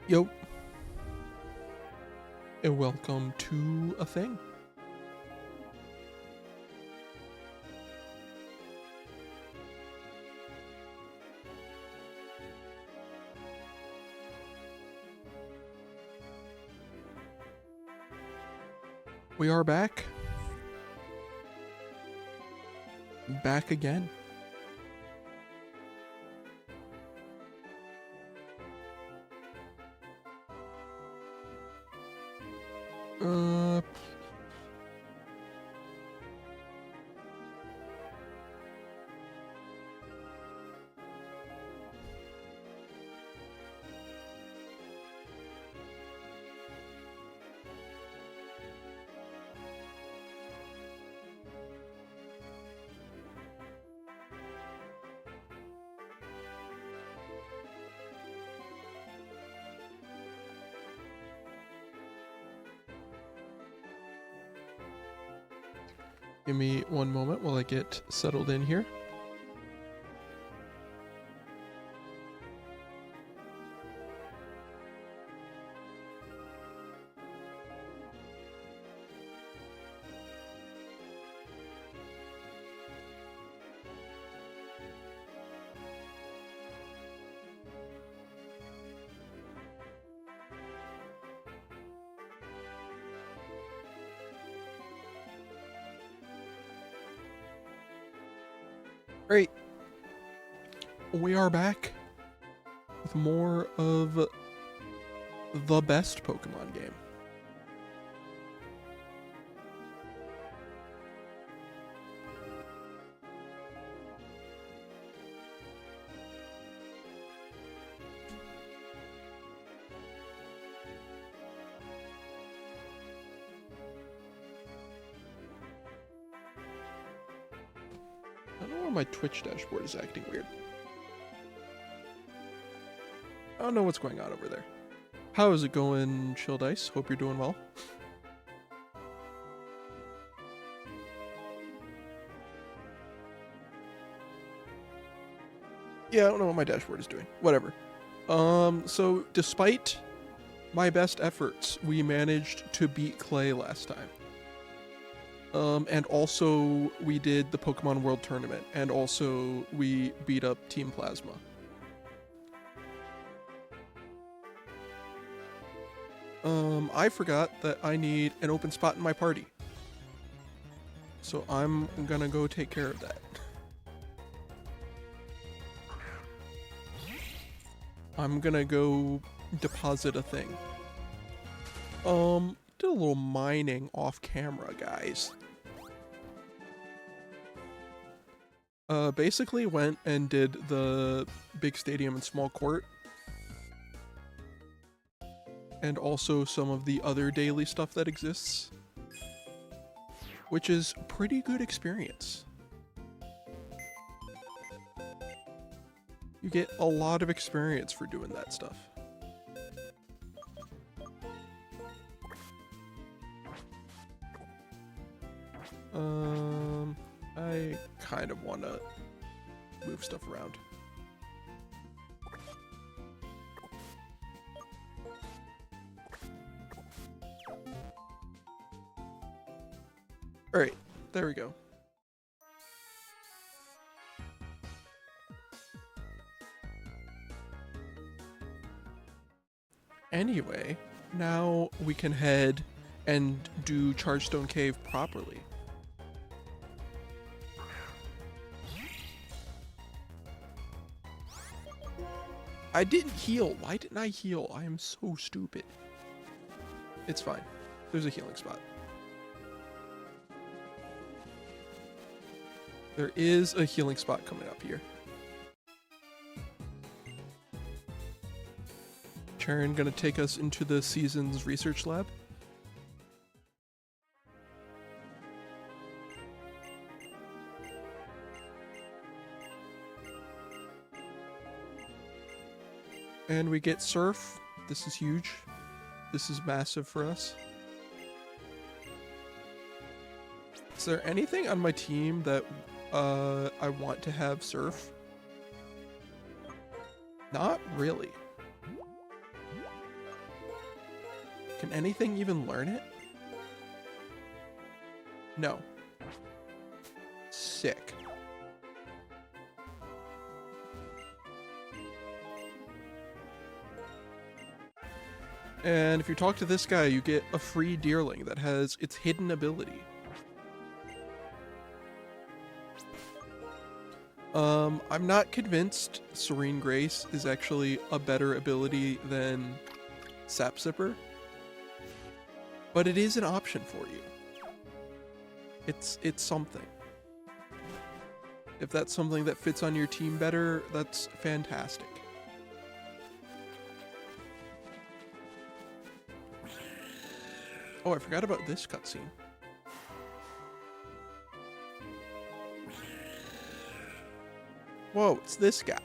Yo, and welcome to a thing. We are back. Back again. Give me one moment while I get settled in here. Great. We are back with more of the best Pokemon game. I don't know why my Twitch dashboard is acting weird. I don't know what's going on over there. How is it going, Chill Dice? Hope you're doing well. Yeah, I don't know what my dashboard is doing. Whatever. So despite my best efforts, we managed to beat Clay last time. And also we did the Pokemon World Tournament, and also we beat up Team Plasma. I forgot that I need an open spot in my party. So I'm gonna go take care of that. I'm gonna go deposit a thing. Did a little mining off camera, guys. Basically went and did the big stadium and small court. And also some of the other daily stuff that exists. Which is pretty good experience. You get a lot of experience for doing that stuff. I kind of want to move stuff around. Alright, there we go. Anyway, now we can head and do Chargestone Cave properly. I didn't heal. Why didn't I heal? I am so stupid. It's fine. There's a healing spot. There is a healing spot coming up here. Charon gonna take us into the season's research lab. And we get Surf. This is huge. This is massive for us. Is there anything on my team that I want to have Surf? Not really. Can anything even learn it? No. Sick. And if you talk to this guy, you get a free Deerling that has its hidden ability. I'm not convinced Serene Grace is actually a better ability than Sap Sipper, but it is an option for you. It's something. If that's something that fits on your team better, that's fantastic. Oh, I forgot about this cutscene. Whoa, it's this guy.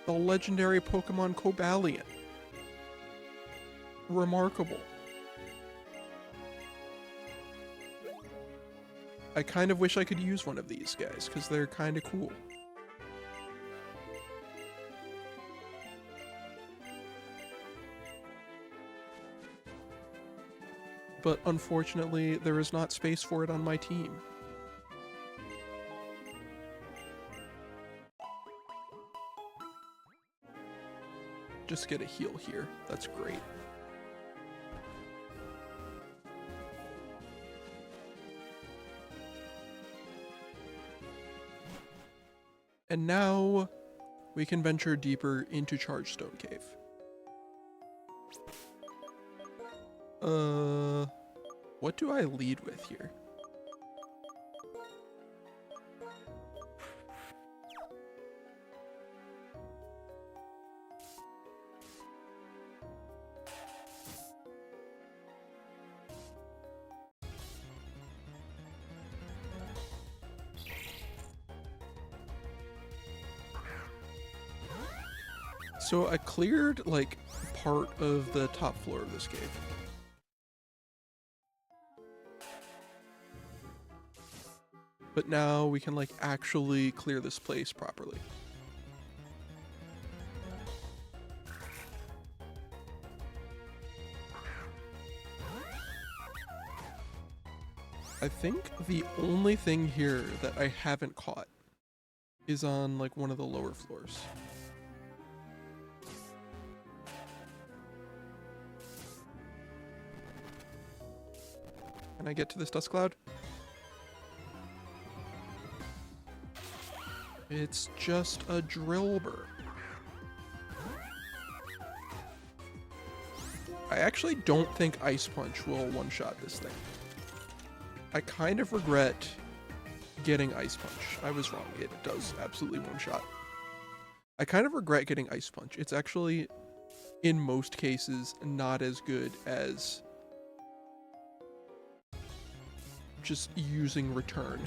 The legendary Pokemon Cobalion. Remarkable. I kind of wish I could use one of these guys, because they're kind of cool. But unfortunately, there is not space for it on my team. Just get a heal here. That's great. And now we can venture deeper into Chargestone Cave. What do I lead with here? So I cleared, like, part of the top floor of this cave. But now we can, like, actually clear this place properly. I think the only thing here that I haven't caught is on, like, one of the lower floors. Can I get to this dust cloud? It's just a Drillbur. I actually don't think Ice Punch will one-shot this thing. I kind of regret getting Ice Punch. I was wrong. It does absolutely one-shot. I kind of regret getting Ice Punch. It's actually, in most cases, not as good as just using Return.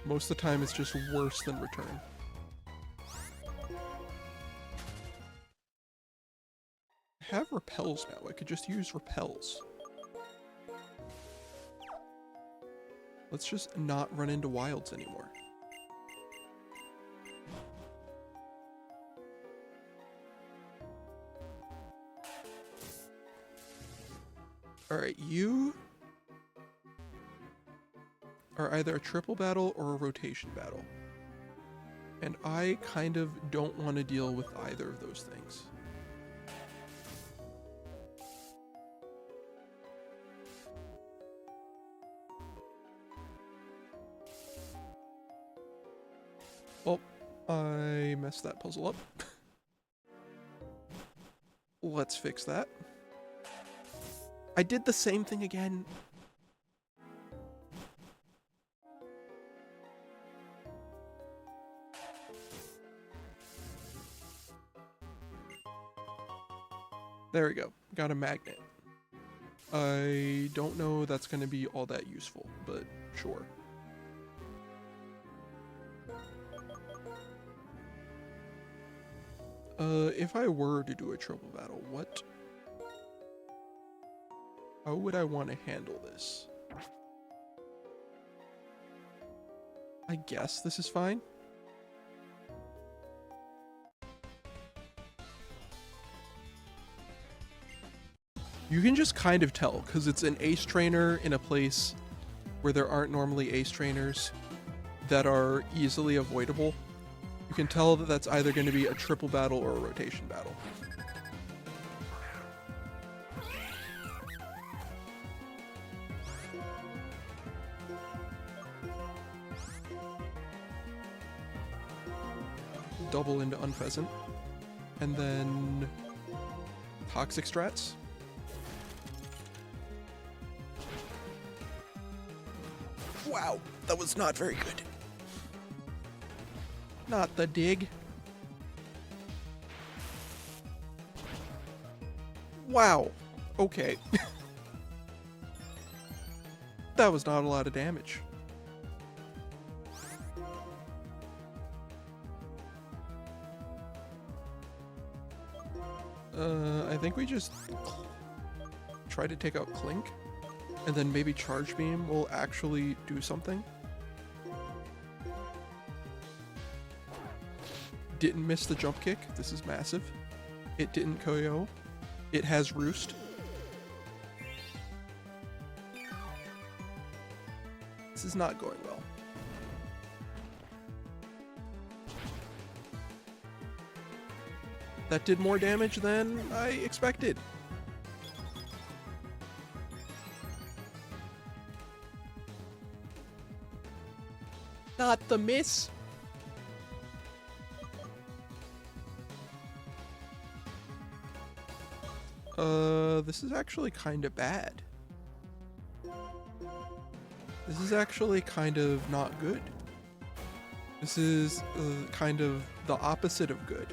Most of the time, it's just worse than Return. I have Repels now. I could just use Repels. Let's just not run into wilds anymore. Alright, you are either a triple battle or a rotation battle. And I kind of don't want to deal with either of those things. Well, I messed that puzzle up. Let's fix that. I did the same thing again. There we go. Got a magnet. I don't know that's going to be all that useful, but sure. If I were to do a triple battle, how would I want to handle this? I guess this is fine. You can just kind of tell, because it's an ace trainer in a place where there aren't normally ace trainers that are easily avoidable. You can tell that that's either going to be a triple battle or a rotation battle. Double into Unpheasant. And then Toxic Strats. Wow, that was not very good. Not the dig. Wow. Okay. That was not a lot of damage. I think we just try to take out Clink, and then maybe Charge Beam will actually do something. Didn't miss the jump kick. This is massive. It didn't KO. It has Roost. This is not going well. That did more damage than I expected. Not the miss. This is actually kind of bad. This is actually kind of not good. This is kind of the opposite of good.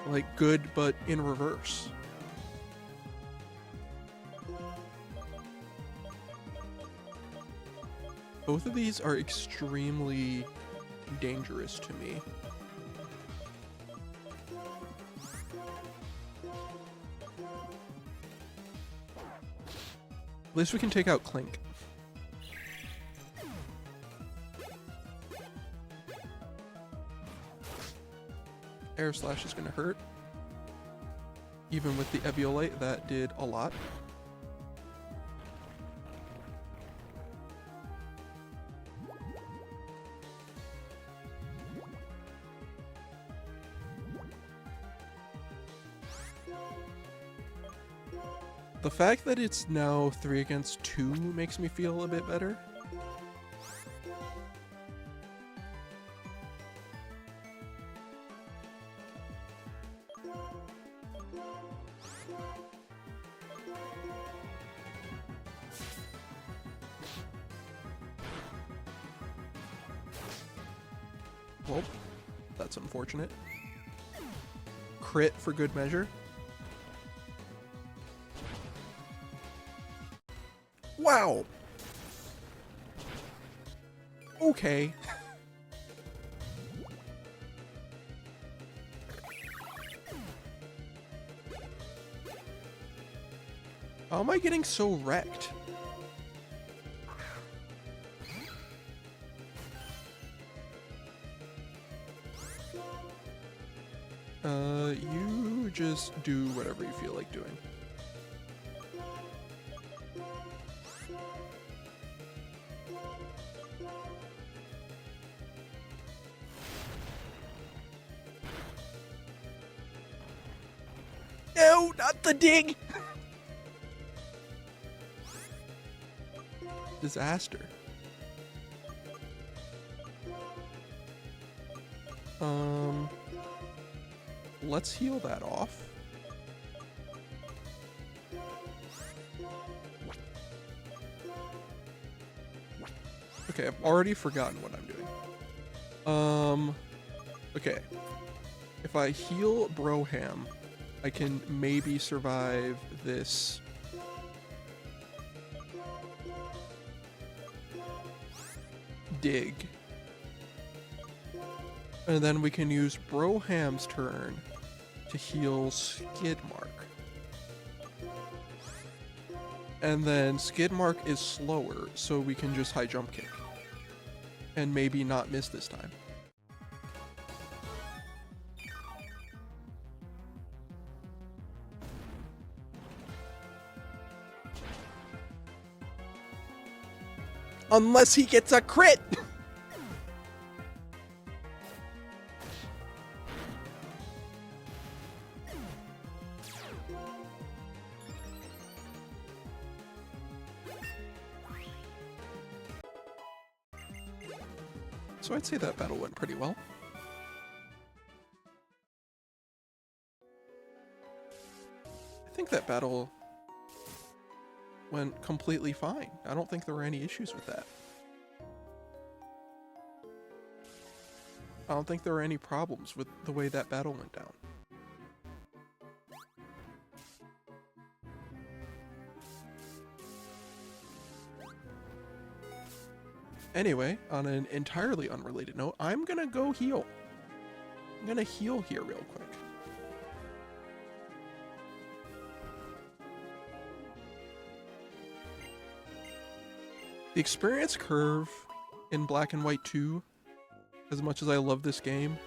Like good, but in reverse. Both of these are extremely dangerous to me. At least we can take out Clink. Air Slash is going to hurt. Even with the Eviolite, that did a lot. The fact that it's now 3 against 2 makes me feel a bit better. Well, that's unfortunate. Crit for good measure. Wow! Okay. How am I getting so wrecked? You just do whatever you feel like doing. No, not the dig! Disaster. Let's heal that off. Okay, I've already forgotten what I'm doing. Okay. If I heal Broham, I can maybe survive this. Dig. And then we can use Broham's turn to heal Skidmark. And then Skidmark is slower, so we can just high jump kick. and maybe not miss this time. Unless he gets a crit! So I'd say that battle went pretty well. I think that battle went completely fine. I don't think there were any issues with that. I don't think there were any problems with the way that battle went down. Anyway, on an entirely unrelated note, I'm gonna go heal. I'm gonna heal here real quick. The experience curve in Black and White 2, as much as I love this game,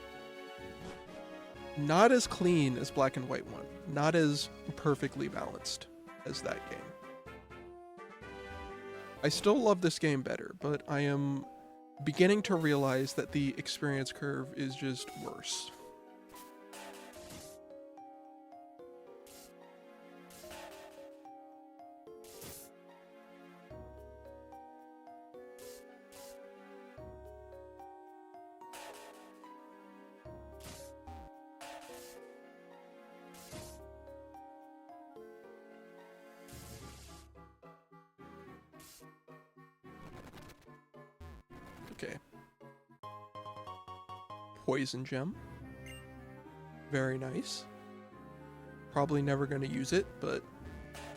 not as clean as Black and White 1. Not as perfectly balanced as that game. I still love this game better, but I am beginning to realize that the experience curve is just worse. Okay. Poison gem. Very nice. Probably never going to use it, but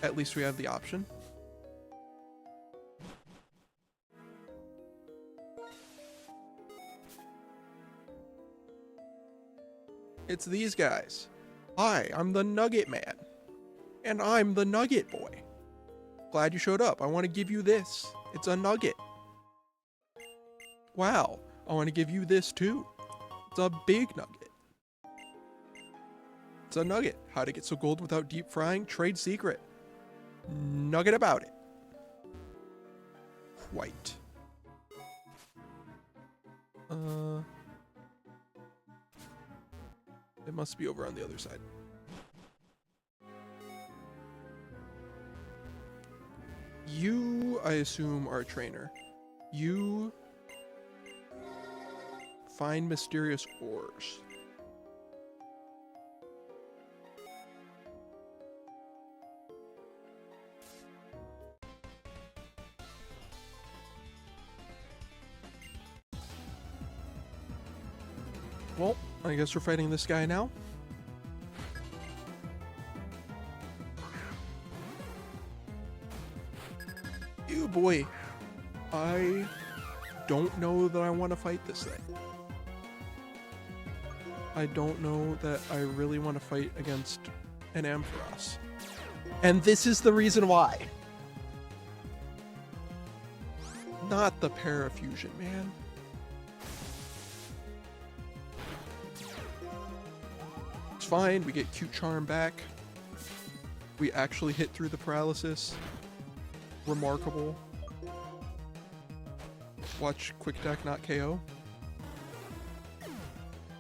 at least we have the option. It's these guys. Hi, I'm the Nugget Man. And I'm the Nugget Boy. Glad you showed up. I want to give you this. It's a nugget. Wow, I want to give you this too. It's a big nugget. It's a nugget. How to get so gold without deep frying? Trade secret. Nugget about it. White. It must be over on the other side. You, I assume, are a trainer. You find mysterious ores. Well, I guess we're fighting this guy now. Ew, boy. I don't know that I want to fight this thing. I don't know that I really want to fight against an Ampharos. And this is the reason why. Not the parafusion, man. It's fine, we get Cute Charm back. We actually hit through the paralysis. Remarkable. Watch Quick Attack not KO.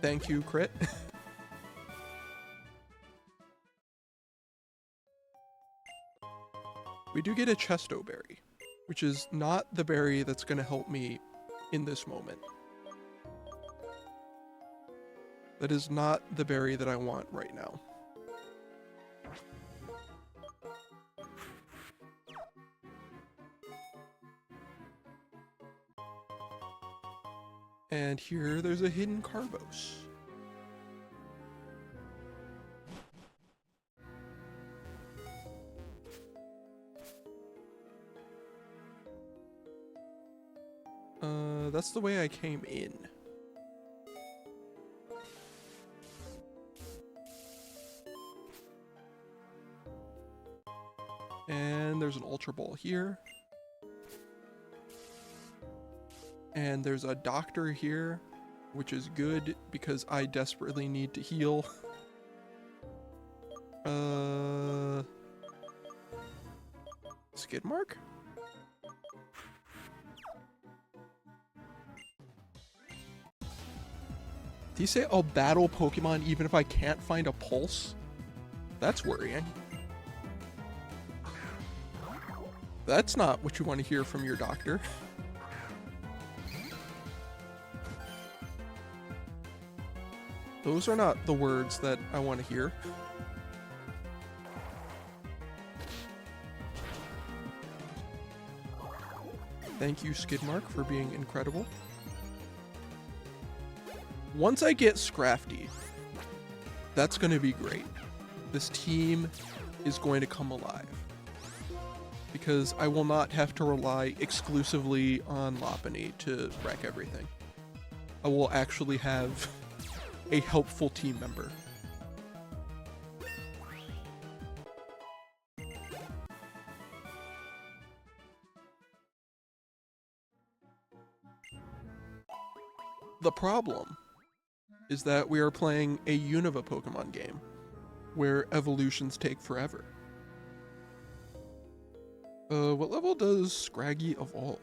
Thank you, crit. We do get a Chesto berry, which is not the berry that's going to help me in this moment. That is not the berry that I want right now. And here there's a hidden Carbos. That's the way I came in. And there's an Ultra Ball here. And there's a doctor here, which is good because I desperately need to heal. Skid mark? Do you say I'll battle Pokemon even if I can't find a pulse? That's worrying. That's not what you want to hear from your doctor. Those are not the words that I want to hear. Thank you, Skidmark, for being incredible. Once I get Scrafty, that's going to be great. This team is going to come alive. Because I will not have to rely exclusively on Lopunny to wreck everything. I will actually have a helpful team member. The problem is that we are playing a Unova Pokemon game where evolutions take forever. What level does Scraggy evolve?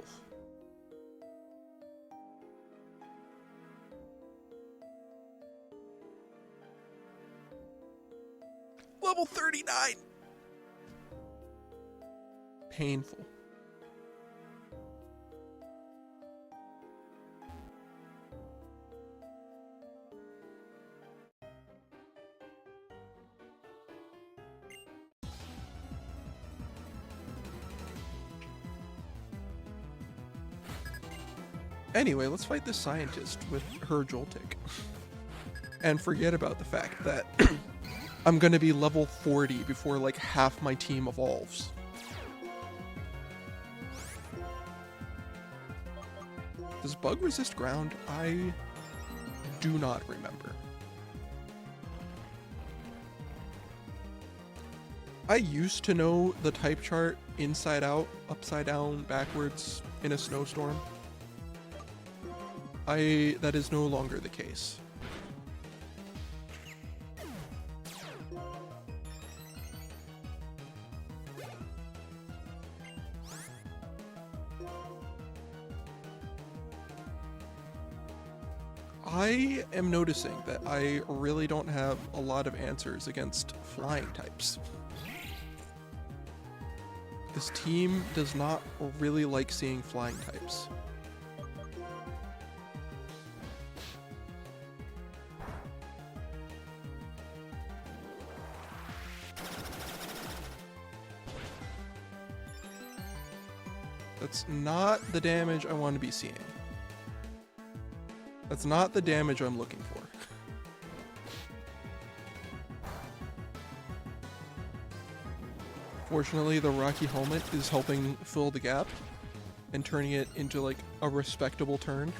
Level 39! Painful. Anyway, let's fight this scientist with her Joltik. And forget about the fact that I'm gonna be level 40 before like half my team evolves. Does bug resist ground? I do not remember. I used to know the type chart inside out, upside down, backwards, in a snowstorm. That is no longer the case. I am noticing that I really don't have a lot of answers against flying types. This team does not really like seeing flying types. That's not the damage I want to be seeing. That's not the damage I'm looking for. Fortunately, the Rocky Helmet is helping fill the gap and turning it into like a respectable turn.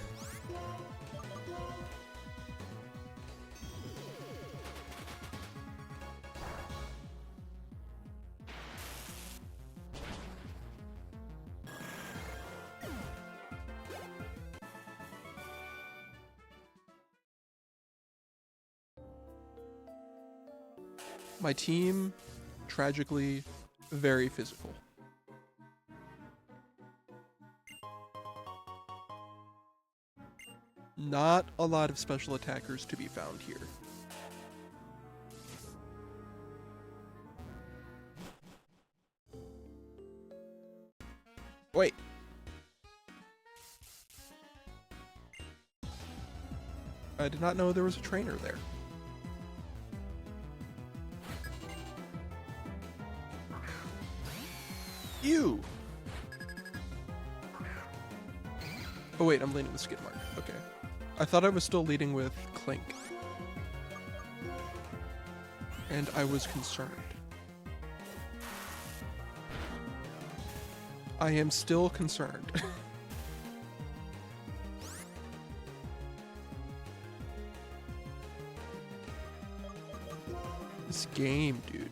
My team, tragically, very physical. Not a lot of special attackers to be found here. Wait. I did not know there was a trainer there. Ew! Oh wait, I'm leading with Skidmark. Okay. I thought I was still leading with Clink. And I was concerned. I am still concerned. This game, dude.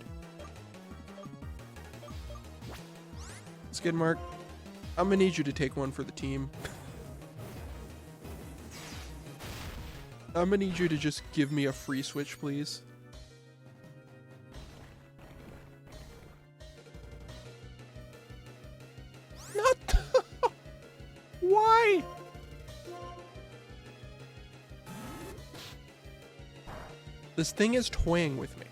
Skidmark, I'm gonna need you to take one for the team. I'm gonna need you to just give me a free switch, please. Not. Why? This thing is toying with me.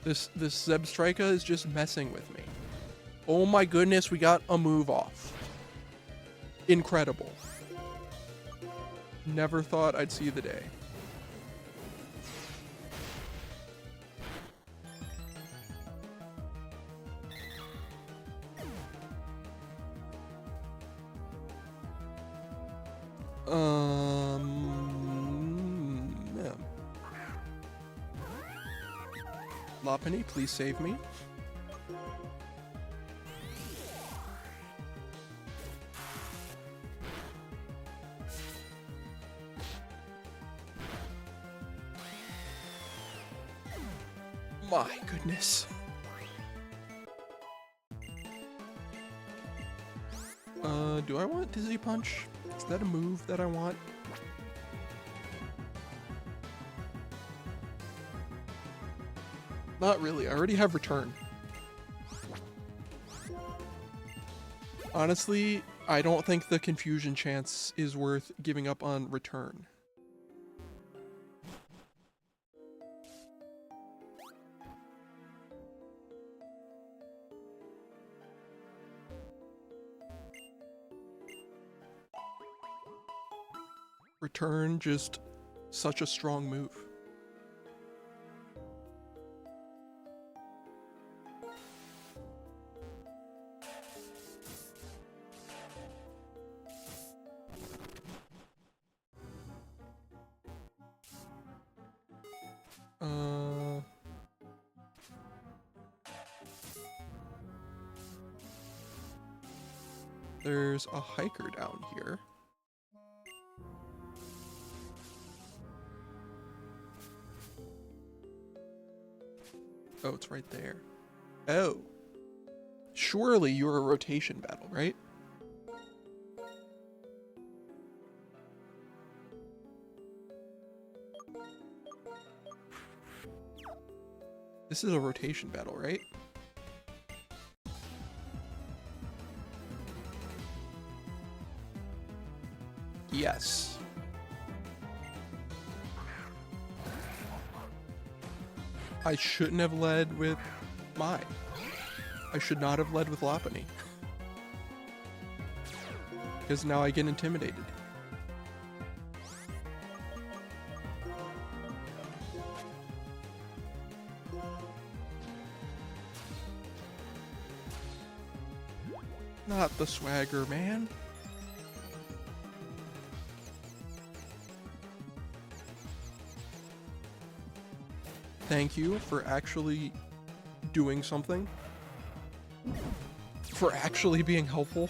This Zebstrika is just messing with me. Oh my goodness, we got a move off. Incredible. Never thought I'd see the day. Yeah. Lopunny, please save me. My goodness. Do I want Dizzy Punch? Is that a move that I want? Not really. I already have Return. Honestly, I don't think the confusion chance is worth giving up on Return. Return, just such a strong move. There's a hiker down here. Oh, it's right there. Oh. Surely you're a rotation battle, right? This is a rotation battle, right? Yes. I shouldn't have led with Mai. I should not have led with Lopunny. Because now I get intimidated. Not the swagger, man. Thank you for actually doing something. For actually being helpful.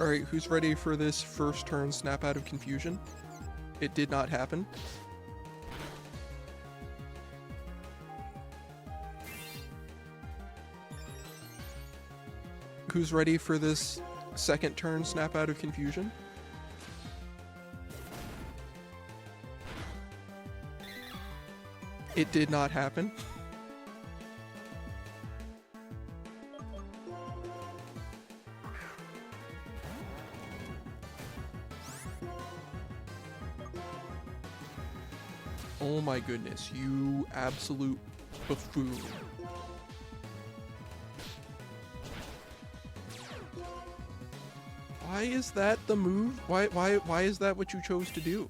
Alright, who's ready for this first turn snap out of confusion? It did not happen. Who's ready for this second turn snap out of confusion? It did not happen. Oh my goodness, you absolute buffoon. Why is that the move? Why is that what you chose to do?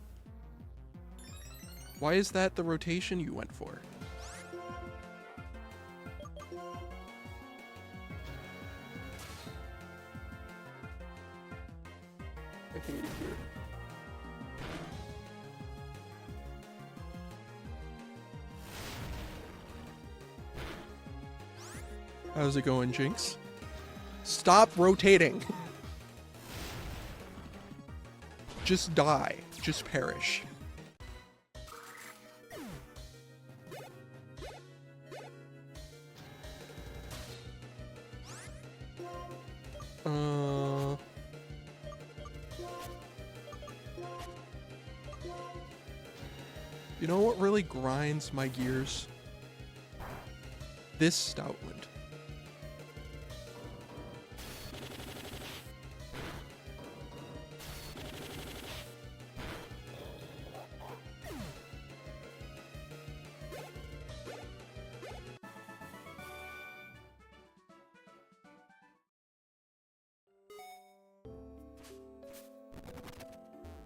Why is that the rotation you went for? I think it's here. How's it going, Jinx? Stop rotating! Just die. Just perish. You know what really grinds my gears? This Stoutland.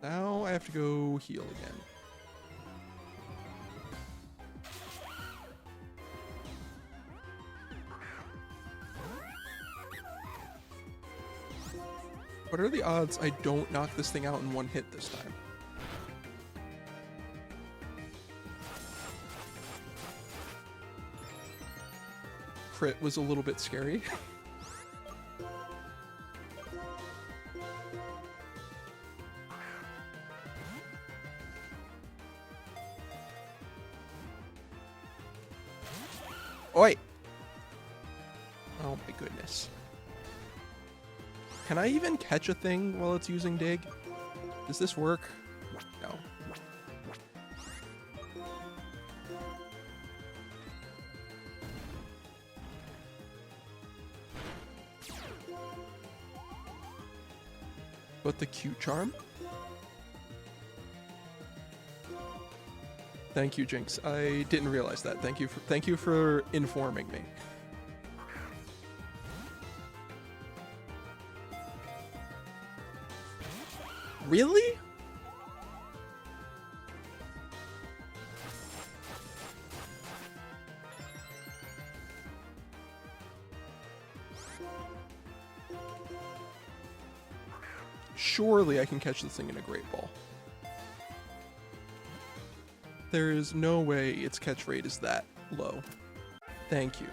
Now I have to go heal again. What are the odds I don't knock this thing out in one hit this time? Crit was a little bit scary. Oi! Oh my goodness. Can I even catch a thing while it's using dig? Does this work? No. But the cute charm? Thank you, Jinx. I didn't realize that. Thank you for informing me. Really? Surely I can catch this thing in a Great Ball. There is no way its catch rate is that low. Thank you.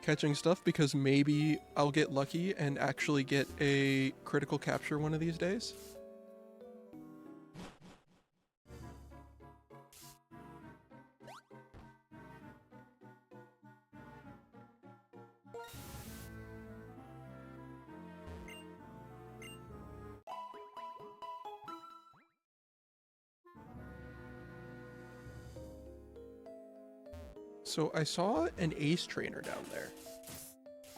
Catching stuff because maybe I'll get lucky and actually get a critical capture one of these days. So I saw an ace trainer down there,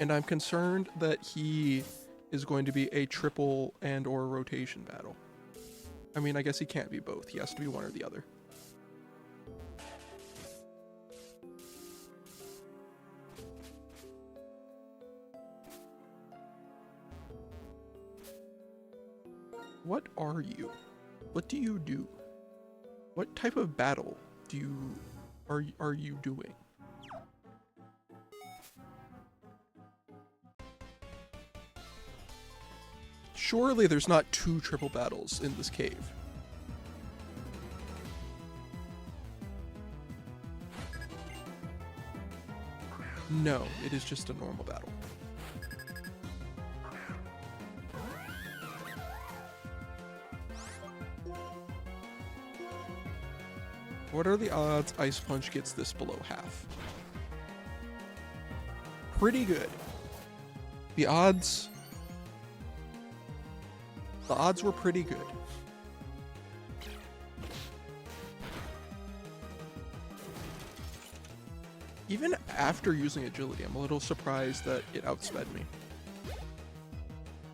and I'm concerned that he is going to be a triple and or rotation battle. I mean, I guess he can't be both. He has to be one or the other. What are you? What do you do? What type of battle are you doing? Surely there's not 2 triple battles in this cave. No, it is just a normal battle. What are the odds Ice Punch gets this below half? Pretty good. The odds were pretty good. Even after using agility, I'm a little surprised that it outsped me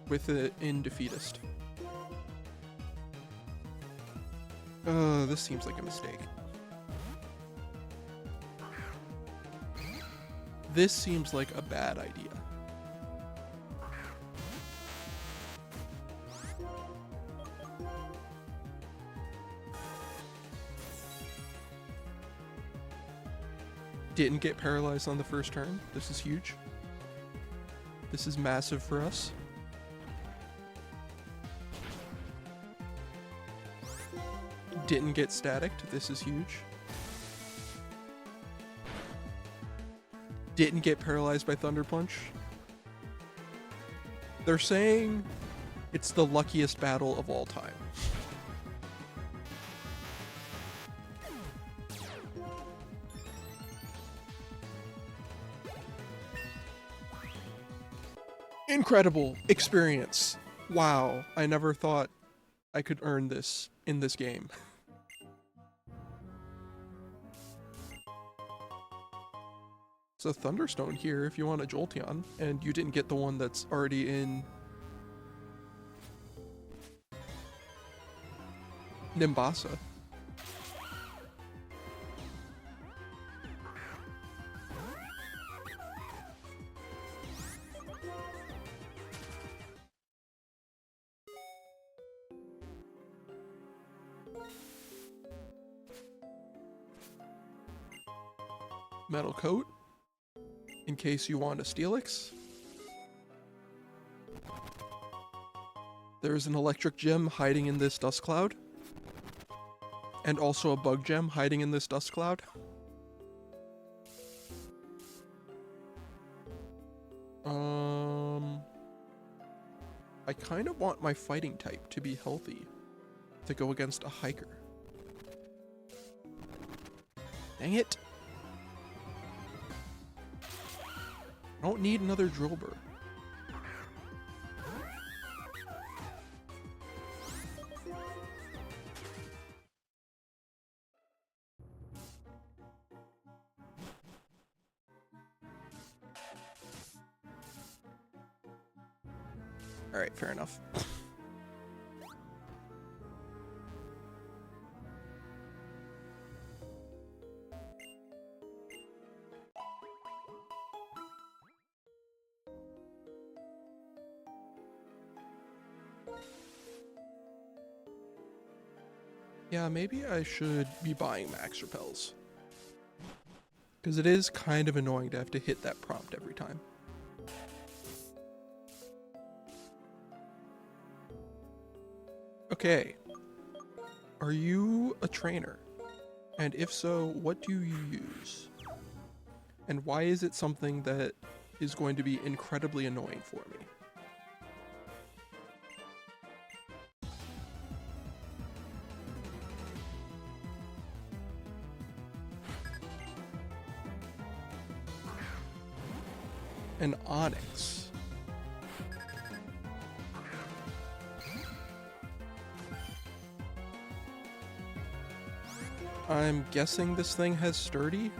with it in defeatist. This seems like a mistake. This seems like a bad idea. Didn't get paralyzed on the first turn. This is huge. This is massive for us. Didn't get staticked. This is huge. Didn't get paralyzed by Thunder Punch. They're saying it's the luckiest battle of all time. Incredible experience. Wow, I never thought I could earn this in this game. It's a Thunderstone here if you want a Jolteon, and you didn't get the one that's already in Nimbasa. Metal Coat, in case you want a Steelix. There's an Electric Gem hiding in this dust cloud. And also a Bug Gem hiding in this dust cloud. I kind of want my fighting type to be healthy to go against a hiker. Dang it! I don't need another Drillbur. Alright, fair enough. Yeah, maybe I should be buying max repels. Because it is kind of annoying to have to hit that prompt every time. Okay. Are you a trainer? And if so, what do you use? And why is it something that is going to be incredibly annoying for me? An Onyx. I'm guessing this thing has Sturdy?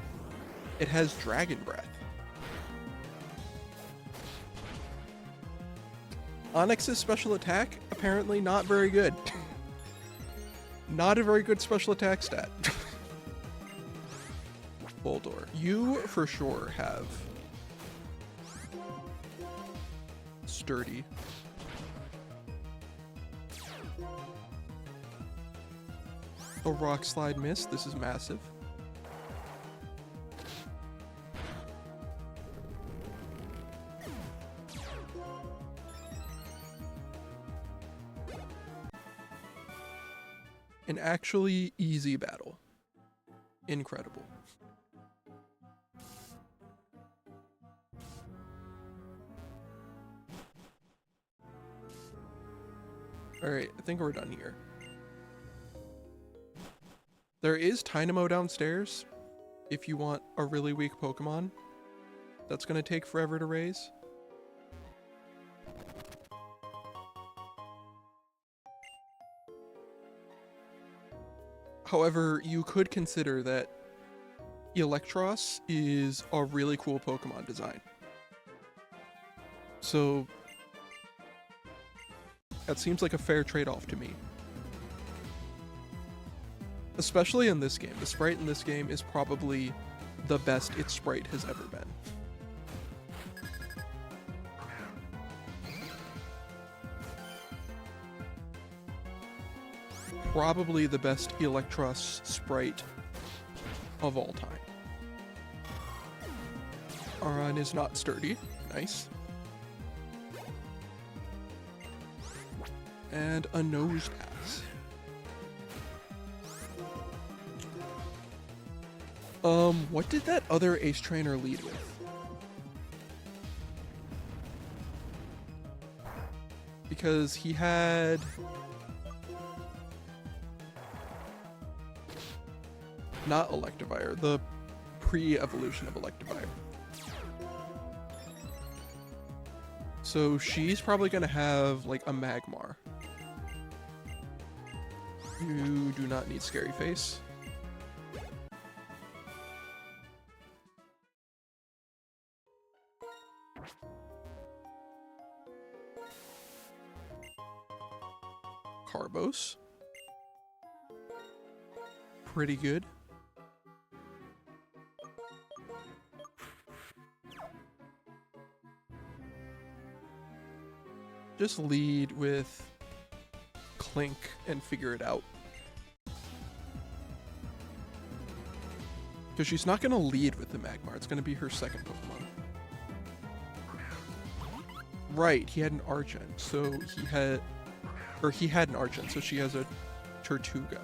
It has Dragon Breath. Onyx's special attack, apparently not very good. Not a very good special attack stat. Boldor, you for sure have Sturdy. A Rock Slide miss, this is massive. An actually easy battle. Incredible. Alright, I think we're done here. There is Dynamo downstairs, if you want a really weak Pokemon. That's gonna take forever to raise. However, you could consider that Electros is a really cool Pokemon design. So that seems like a fair trade-off to me. Especially in this game. The sprite in this game is probably the best its sprite has ever been. Probably the best Electros sprite of all time. Aron is not Sturdy. Nice. And a Nose Pass. What did that other Ace Trainer lead with? Because he had... Not Electivire, the pre-evolution of Electivire. So she's probably gonna have like a Magmar. You do not need Scary Face. Carbos. Pretty good. Just lead with Clink and figure it out. Because she's not going to lead with the Magmar. It's going to be her second Pokemon. Right, he had an Argent, so he had an Argent, so she has a Tortuga.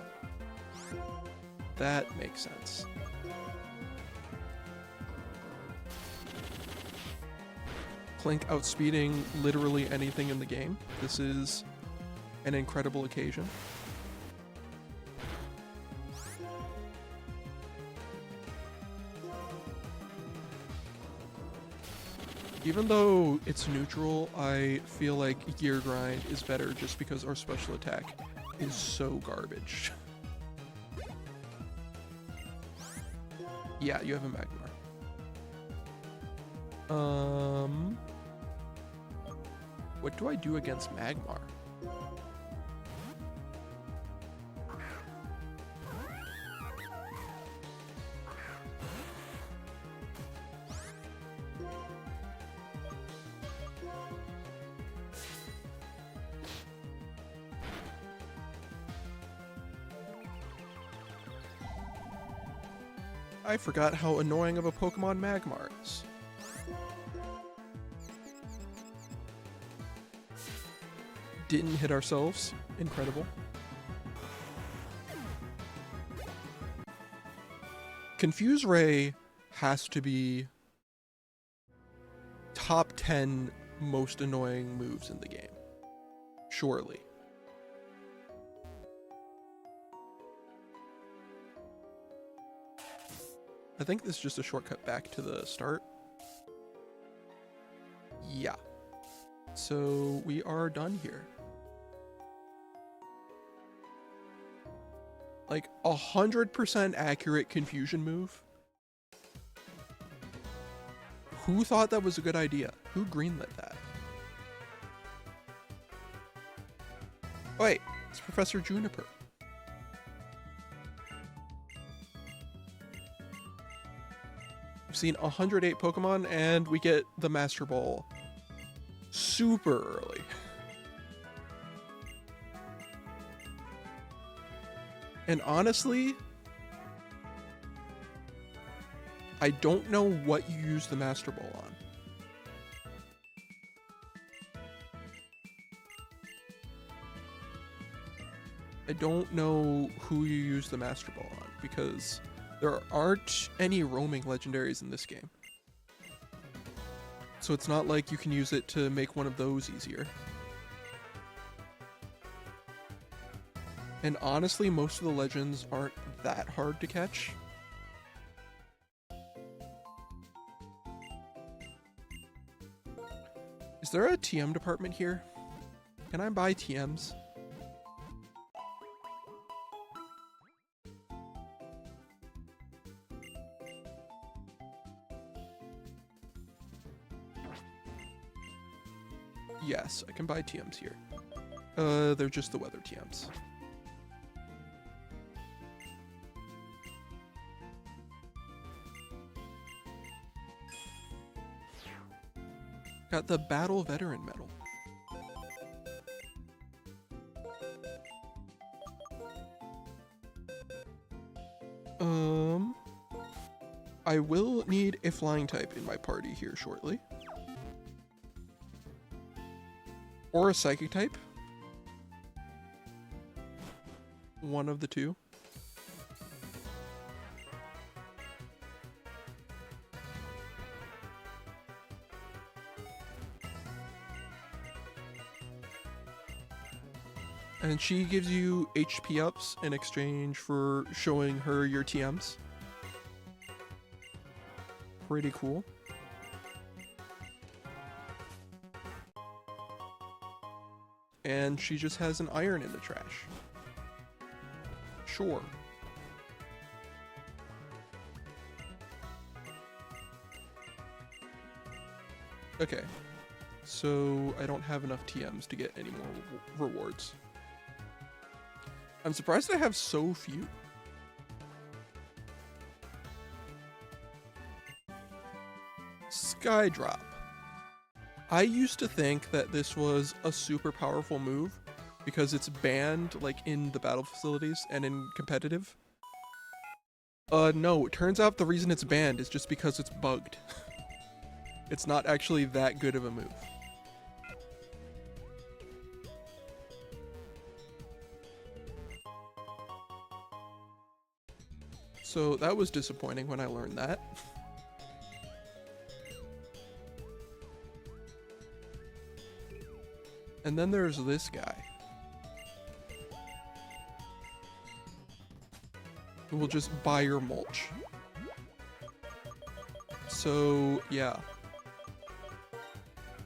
That makes sense. Clink outspeeding literally anything in the game. This is an incredible occasion. Even though it's neutral, I feel like Gear Grind is better just because our special attack is so garbage. Yeah, you have a Magmar. What do I do against Magmar? I forgot how annoying of a Pokemon Magmar is. Didn't hit ourselves. Incredible. Confuse Ray has to be top 10 most annoying moves in the game. Surely. I think this is just a shortcut back to the start. Yeah. So we are done here. Like 100% accurate confusion move. Who thought that was a good idea? Who greenlit that? Wait, it's Professor Juniper. We've seen 108 Pokemon and we get the Master Ball super early. And honestly, I don't know what you use the Master Ball on. I don't know who you use the Master Ball on because there aren't any roaming legendaries in this game. So it's not like you can use it to make one of those easier. And honestly, most of the legends aren't that hard to catch. Is there a TM department here? Can I buy TMs? Yes, I can buy TMs here. They're just the weather TMs. Got the Battle Veteran Medal. I will need a flying type in my party here shortly. Or a psychic type. One of the two. And she gives you HP ups in exchange for showing her your TMs. Pretty cool. and she just has an iron in the trash. Sure. Okay, so I don't have enough TMs to get any more rewards. I'm surprised I have so few. Skydrop. I used to think that this was a super powerful move because it's banned like in the battle facilities and in competitive. No, it turns out the reason it's banned is just because it's bugged. It's not actually that good of a move. So that was disappointing when I learned that. And then there's this guy who will just buy your mulch. So yeah,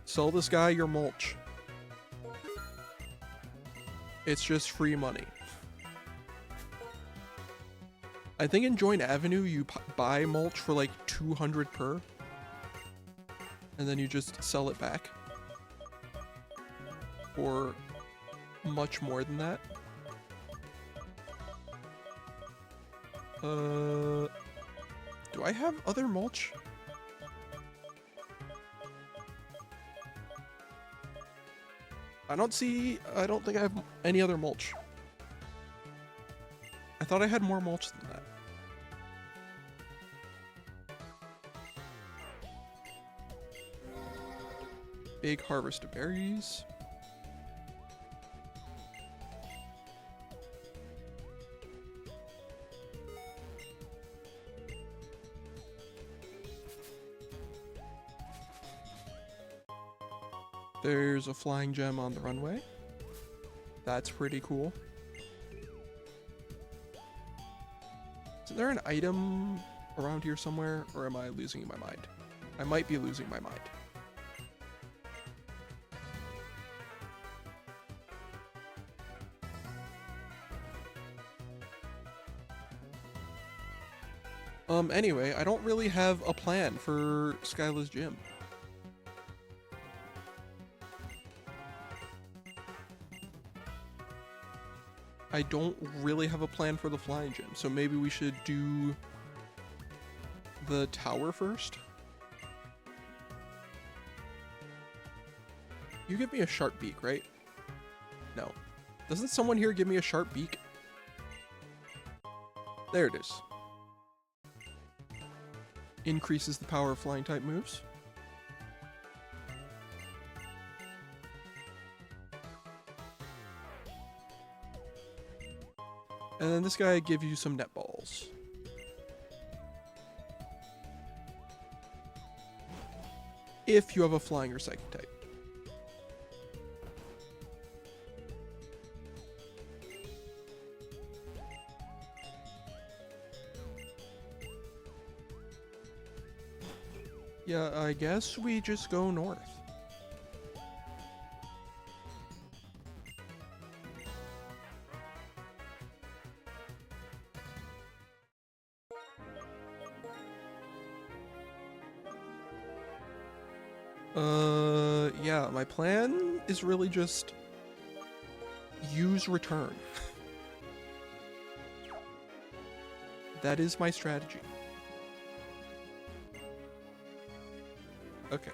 sell this guy your mulch. It's just free money. I think in Joint Avenue you buy mulch for like 200 per, and then you just sell it back for much more than that. Do I have other mulch? I don't think I have any other mulch. I thought I had more mulch than that. Big harvest of berries. There's a flying gem on the runway. That's pretty cool. Is there an item around here somewhere, or am I losing my mind? I might be losing my mind. Anyway, I don't really have a plan for Skyla's gym. I don't really have a plan for the flying gym, so maybe we should do the tower first. You give me a sharp beak, right? No. Doesn't someone here give me a sharp beak? There it is. Increases the power of flying type moves. And then this guy gives you some net balls. If you have a flying or psychic type. Yeah, I guess we just go north. Yeah, my plan is really just use return. That is my strategy. Okay.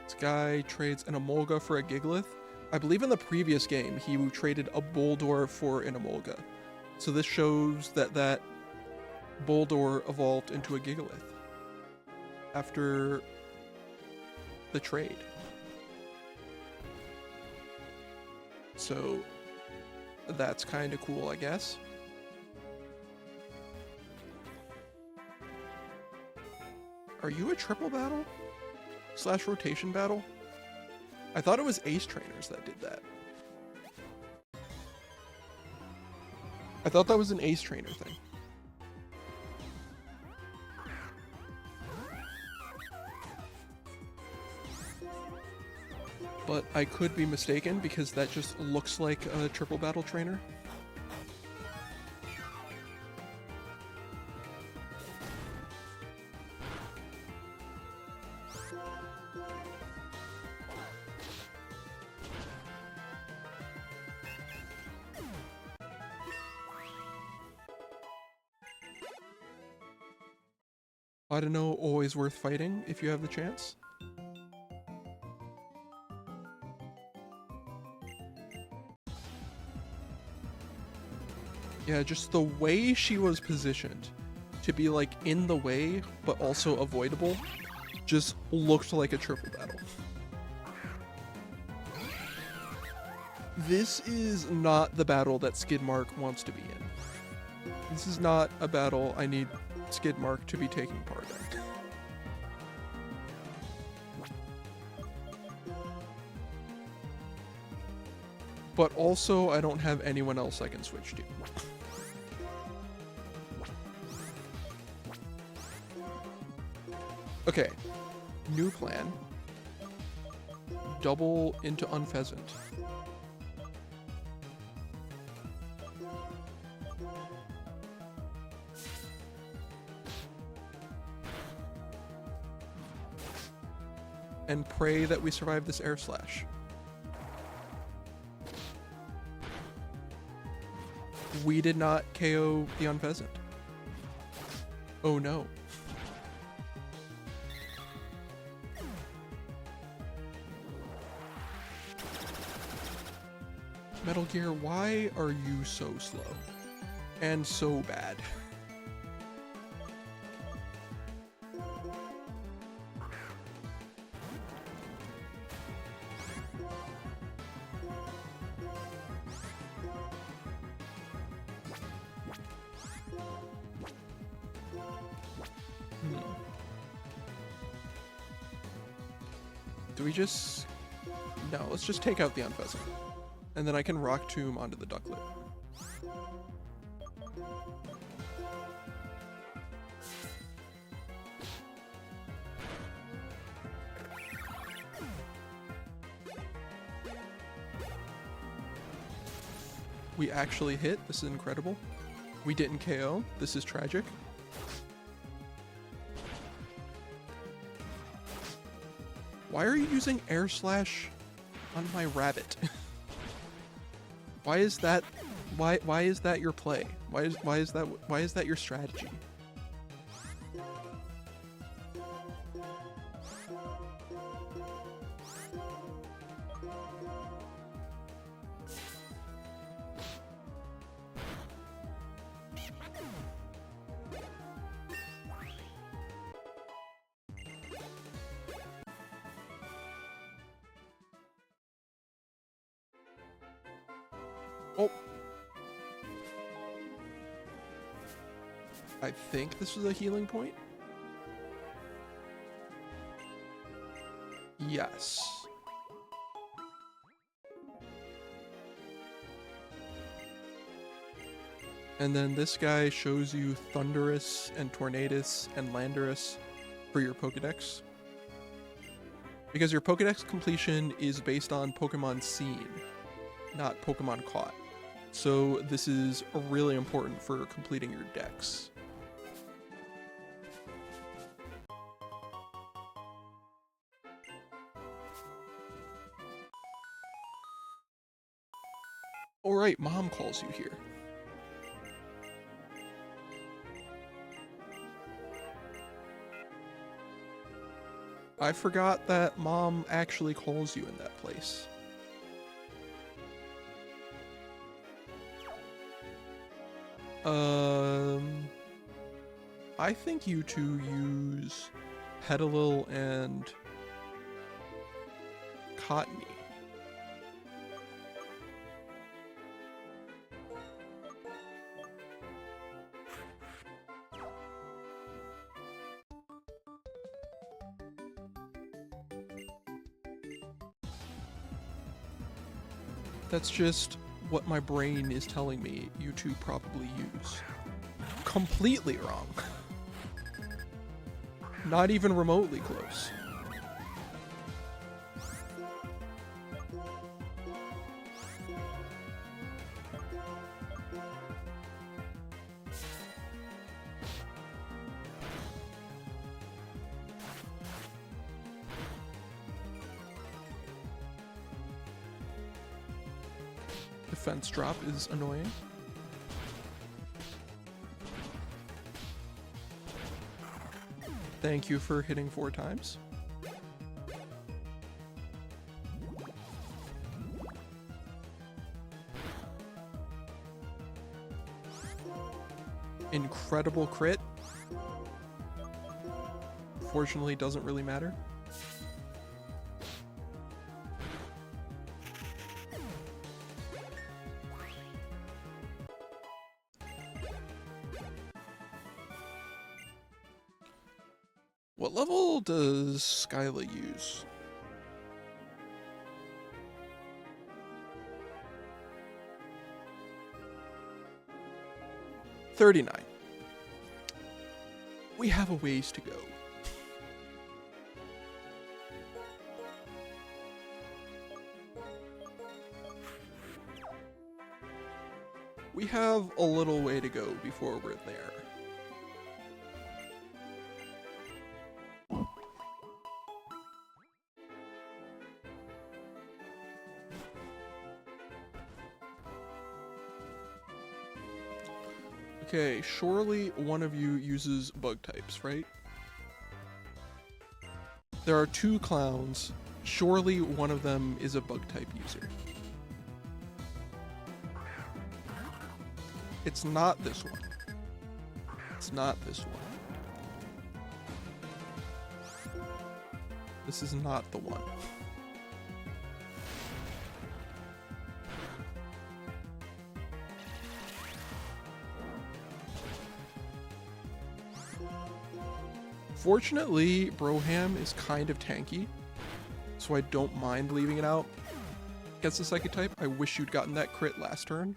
This guy trades an Emolga for a Gigalith. I believe in the previous game, he traded a Boldor for an Emolga. So this shows that that Boldor evolved into a Gigalith after the trade. So that's kind of cool, I guess. Are you a triple battle? / rotation battle? I thought it was Ace Trainers that did that. I thought that was an Ace Trainer thing. But I could be mistaken because that just looks like a triple battle trainer. I don't know, always worth fighting if you have the chance. Yeah, just the way she was positioned to be like in the way, but also avoidable, just looked like a triple battle. This is not the battle that Skidmark wants to be in. This is not a battle I need Skidmark to be taking part in. But also, I don't have anyone else I can switch to. Okay, new plan. Double into Unpheasant. And pray that we survive this air slash. We did not KO the Unpheasant. Oh no. Metal Gear, why are you so slow? And so bad? Do we just... No, let's just take out the Unpheasant. And then I can Rock Tomb onto the Ducklet. We actually hit. This is incredible. We didn't KO. This is tragic. Why are you using Air Slash on my rabbit? Why is that your play? Why is that your strategy? Oh. I think this was a healing point. Yes. And then this guy shows you Thunderous and Tornadus and Landorus for your Pokedex. Because your Pokedex completion is based on Pokemon seen, not Pokemon caught. So this is really important for completing your dex. Alright, Mom calls you here. I forgot that Mom actually calls you in that place. I think you two use Petalil and Cottony. That's just what my brain is telling me you two probably use. Completely wrong. Not even remotely close. Defense drop is annoying. Thank you for hitting 4 times. Incredible crit. Fortunately, doesn't really matter. What level does Skyla use? $39. We have a ways to go. We have a little way to go before we're there. Okay, surely one of you uses bug types, right? There are 2 clowns. Surely one of them is a bug type user. It's not this one. It's not this one. This is not the one. Fortunately, Broham is kind of tanky, so I don't mind leaving it out. Gets the Psychic type. I wish you'd gotten that crit last turn.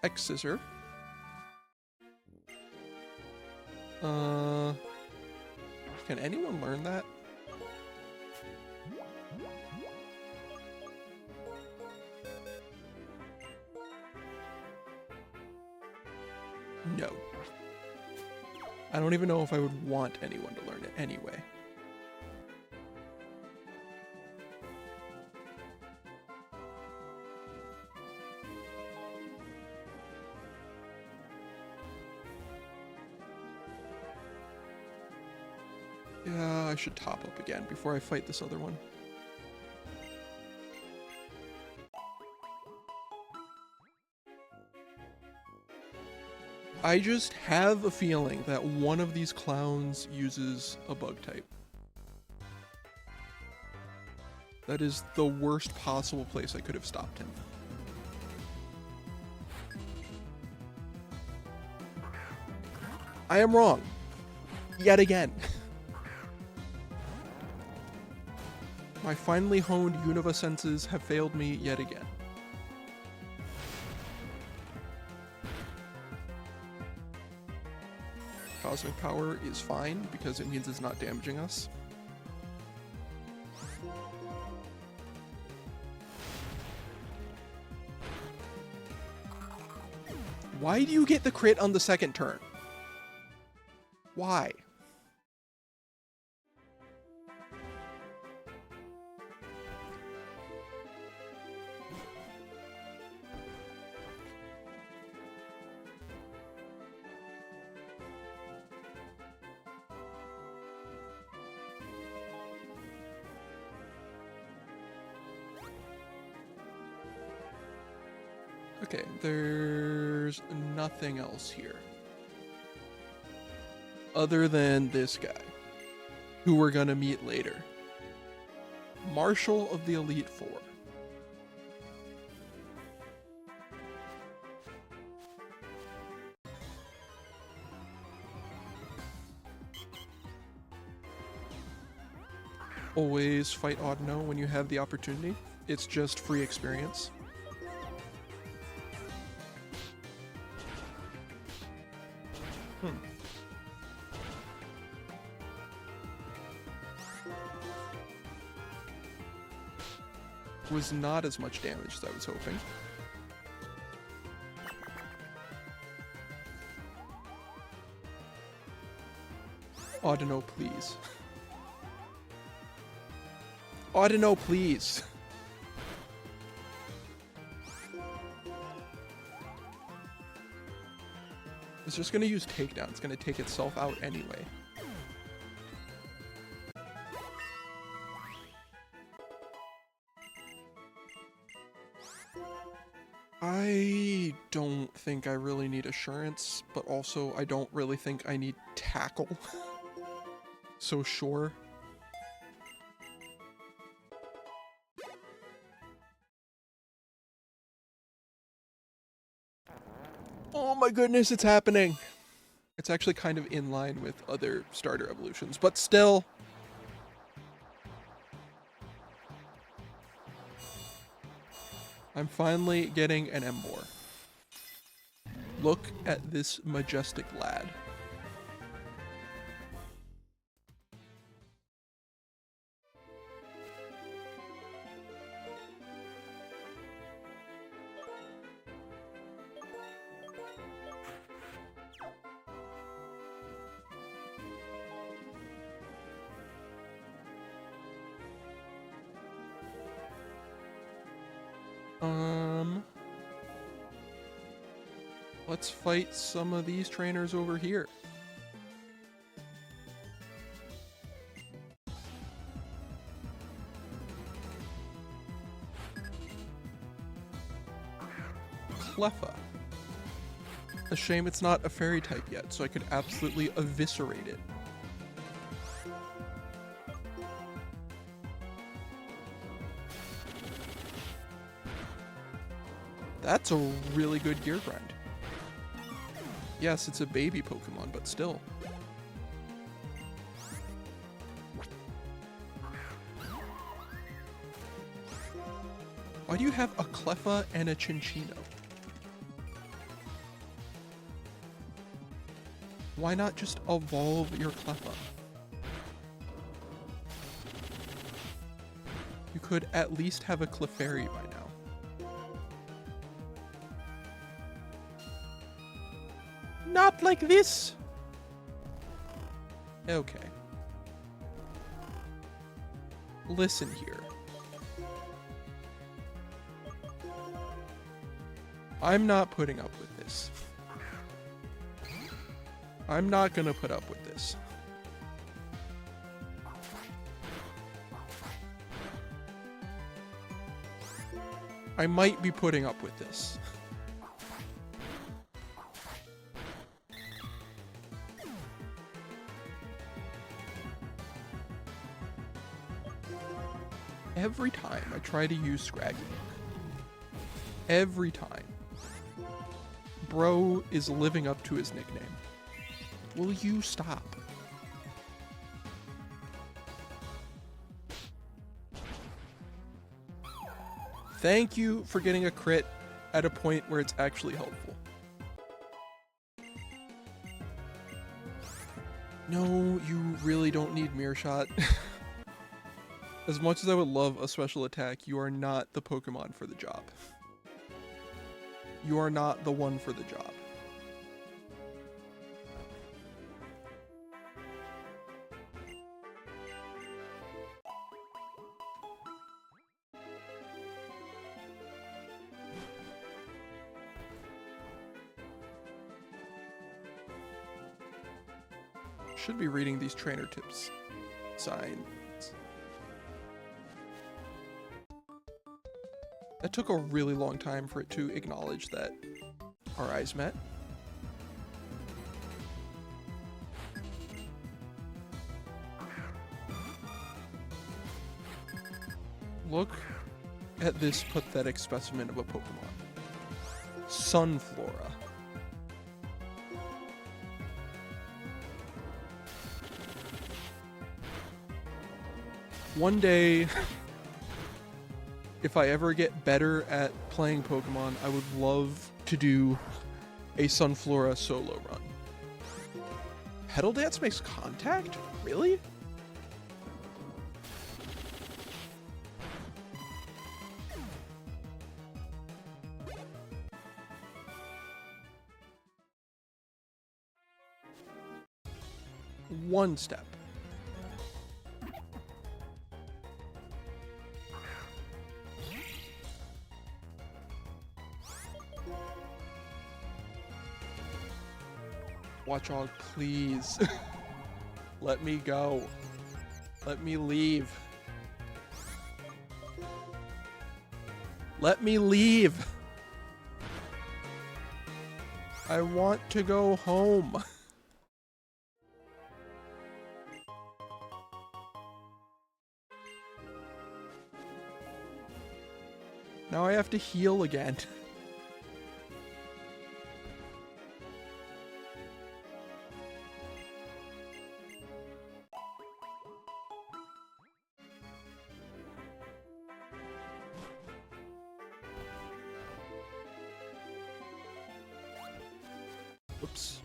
X-Scissor. Can anyone learn that? No. I don't even know if I would want anyone to learn it anyway. Yeah, I should top up again before I fight this other one. I just have a feeling that one of these clowns uses a bug type. That is the worst possible place I could have stopped him. I am wrong. Yet again. My finely honed Unova senses have failed me yet again. Cosmic Power is fine because it means it's not damaging us. Why do you get the crit on the second turn? Why? Okay, there's nothing else here. Other than this guy, who we're gonna meet later. Marshal of the Elite Four. always fight Audino when you have the opportunity. It's just free experience. Was not as much damage as I was hoping. Audino, please. Audino, please. It's just gonna use takedown. It's gonna take itself out anyway. I don't think I really need assurance, but also I don't really think I need tackle. So sure. Oh my goodness, it's happening. It's actually kind of in line with other starter evolutions, but still. I'm finally getting an Emboar. Look at this majestic lad. Let's fight some of these trainers over here. Cleffa. A shame it's not a fairy type yet, so I could absolutely eviscerate it. That's a really good gear grind. Yes, it's a baby Pokemon, but still. Why do you have a Cleffa and a Cinccino? Why not just evolve your Cleffa? You could at least have a Clefairy by now. Not like this! Okay. Listen here. I'm not putting up with this. I'm not gonna put up with this. I might be putting up with this. Every time I try to use Scraggy, every time, bro is living up to his nickname. Will you stop? Thank you for getting a crit at a point where it's actually helpful. No, you really don't need Mirror Shot. As much as I would love a special attack, you are not the Pokemon for the job. You are not the one for the job. Should be reading these trainer tips. Signs. That took a really long time for it to acknowledge that our eyes met. Look at this pathetic specimen of a Pokemon. Sunflora. One day, if I ever get better at playing Pokemon, I would love to do a Sunflora solo run. Petal Dance makes contact? Really? One step. Watchog, please. Let me go. Let me leave. Let me leave. I want to go home. Now I have to heal again. Whoops.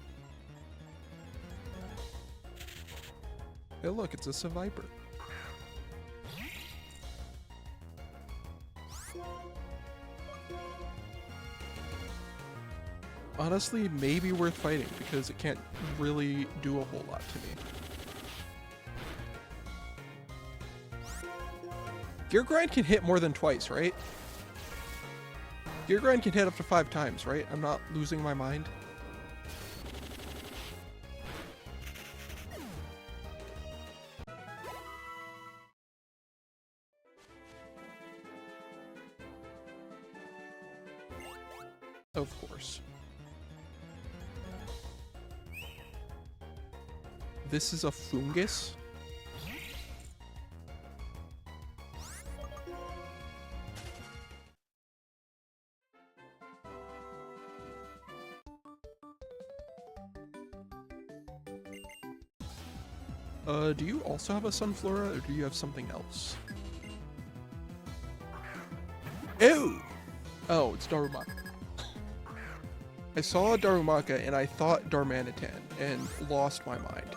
Hey look, it's a Seviper. Honestly, maybe worth fighting because it can't really do a whole lot to me. Gear Grind can hit more than twice, right? Gear Grind can hit up to 5 times, right? I'm not losing my mind. Of course. This is a fungus? Do you also have a Sunflora, or do you have something else? Ew! Oh, it's Darumaka. I saw Darumaka and I thought Darmanitan and lost my mind.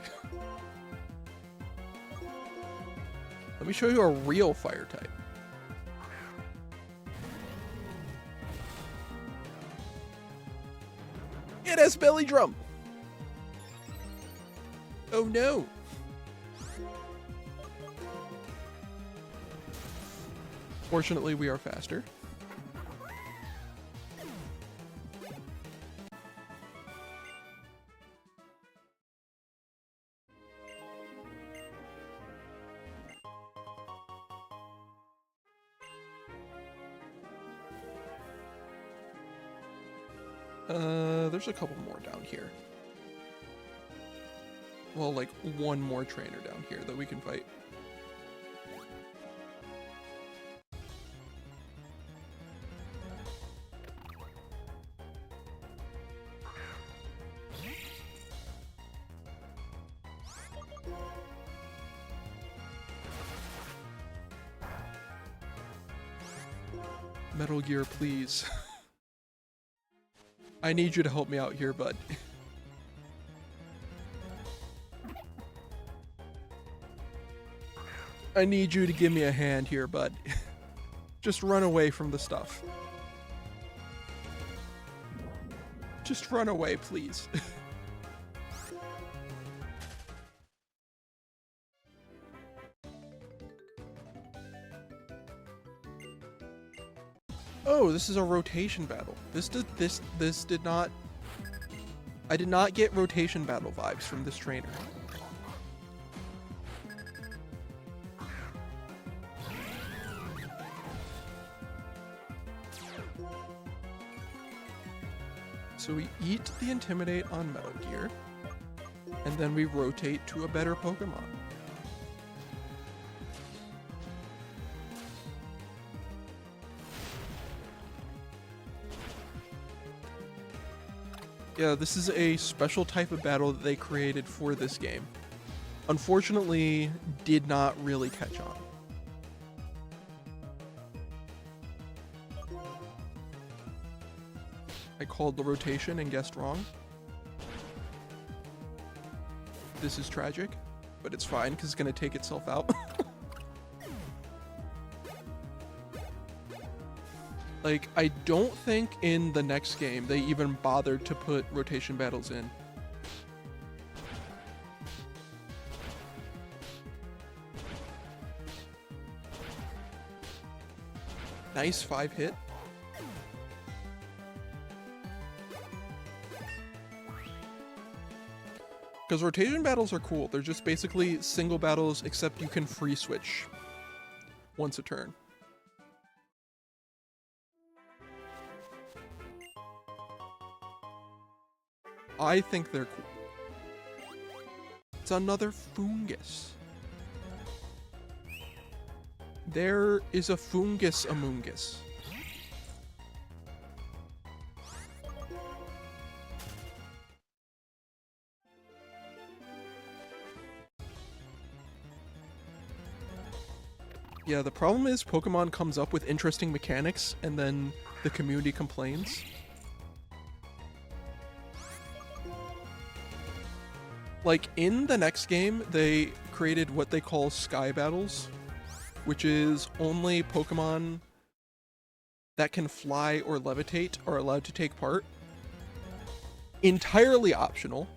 Let me show you a real fire type. It has belly drum! Oh no! Fortunately, we are faster. There's a couple more down here. Well, like one more trainer down here that we can fight. Metal Gear, please. I need you to help me out here, bud. I need you to give me a hand here, bud. Just run away from the stuff. Just run away, please. Oh, this is a rotation battle. This did not... I did not get rotation battle vibes from this trainer. So we eat the Intimidate on Metal Gear, and then we rotate to a better Pokemon. Yeah, this is a special type of battle that they created for this game. Unfortunately, did not really catch on. I called the rotation and guessed wrong. This is tragic, but it's fine because it's going to take itself out. Like, I don't think in the next game they even bothered to put rotation battles in. Nice 5-hit. Because rotation battles are cool. They're just basically single battles, except you can free switch once a turn. I think they're cool. It's another fungus. There is a fungus among us. Yeah, the problem is Pokemon comes up with interesting mechanics and then the community complains. Like, in the next game, they created what they call Sky Battles, which is only Pokemon that can fly or levitate are allowed to take part. Entirely optional.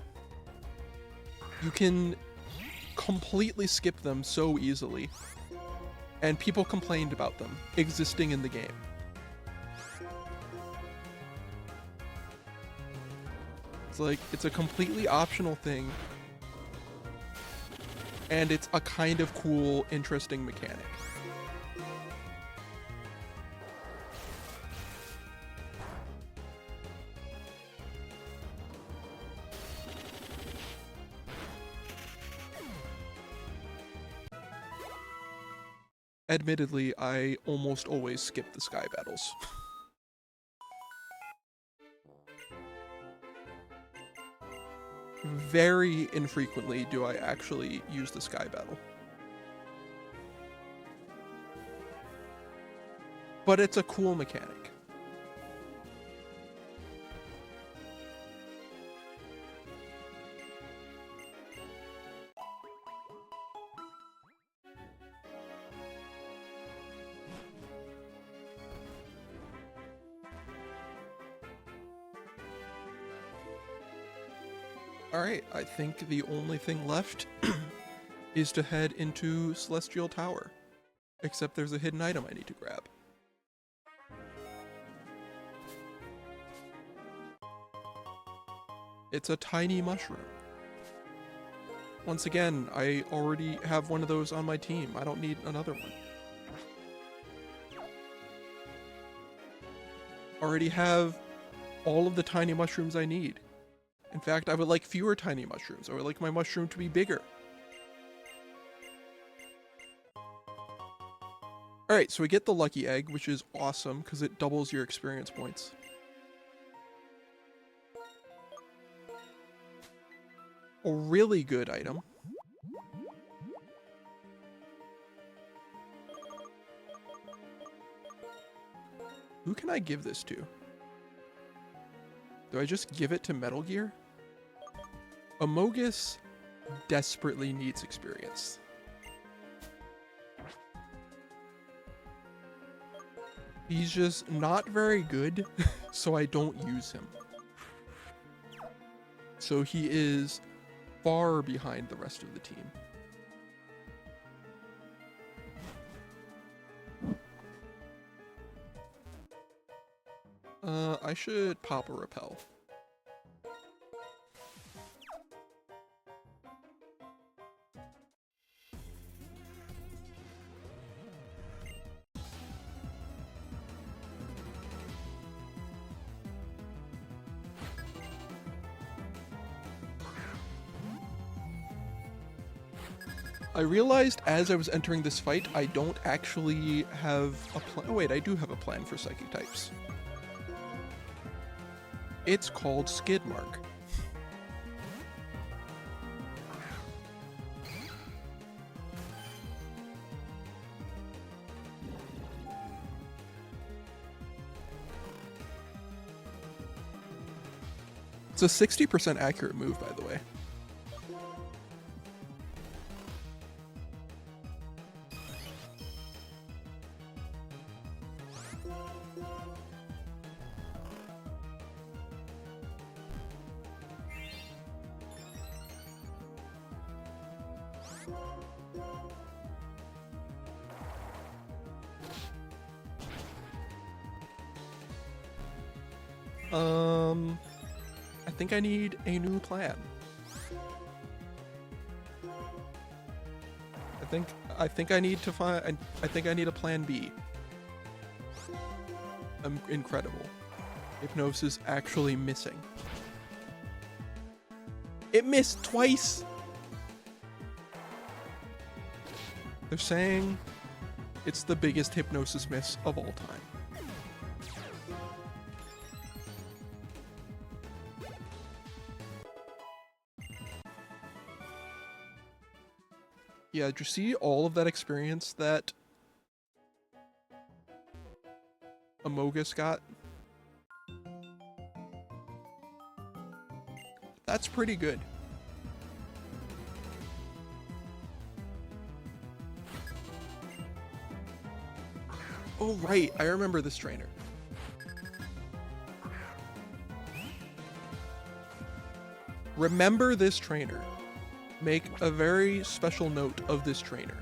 You can completely skip them so easily. And people complained about them existing in the game. It's like, it's a completely optional thing. And it's a kind of cool, interesting mechanic. Admittedly, I almost always skip the Sky Battles. Very infrequently do I actually use the Sky Battle. But it's a cool mechanic. Alright, I think the only thing left is to head into Celestial Tower. Except there's a hidden item I need to grab. It's a tiny mushroom. Once again, I already have one of those on my team. I don't need another one. Already have all of the tiny mushrooms I need. In fact, I would like fewer tiny mushrooms. I would like my mushroom to be bigger. Alright, so we get the lucky egg, which is awesome because it doubles your experience points. A really good item. Who can I give this to? Do I just give it to Metal Gear? Amogus desperately needs experience. He's just not very good, so I don't use him. So he is far behind the rest of the team. I should pop a repel. I realized as I was entering this fight, I don't actually have a plan. Oh wait, I do have a plan for psychic types. It's called Skidmark. It's a 60% accurate move, by the way. I think I need a new plan. I think I need to find. I think I need a plan B. Incredible. Hypnosis actually missing. It missed twice. They're saying it's the biggest hypnosis miss of all time. Yeah, did you see all of that experience that Amogus got? That's pretty good. Oh, right. I remember this trainer. Remember this trainer. Make a very special note of this trainer.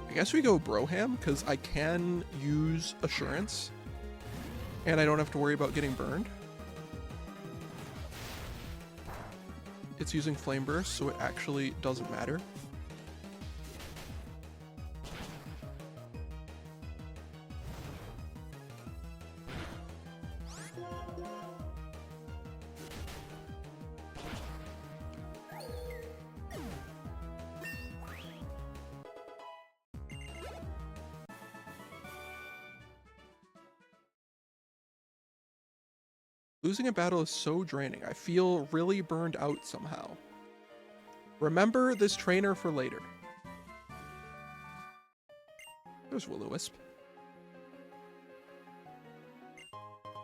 I guess we go Broham, because I can use Assurance, and I don't have to worry about getting burned. It's using Flame Burst, so it actually doesn't matter. Losing a battle is so draining. I feel really burned out somehow. Remember this trainer for later. There's Will-O-Wisp.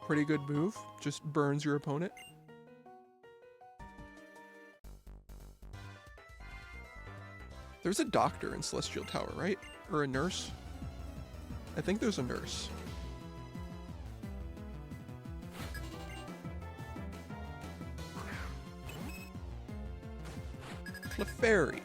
Pretty good move. Just burns your opponent. There's a doctor in Celestial Tower, right? Or a nurse? I think there's a nurse. Clefairy.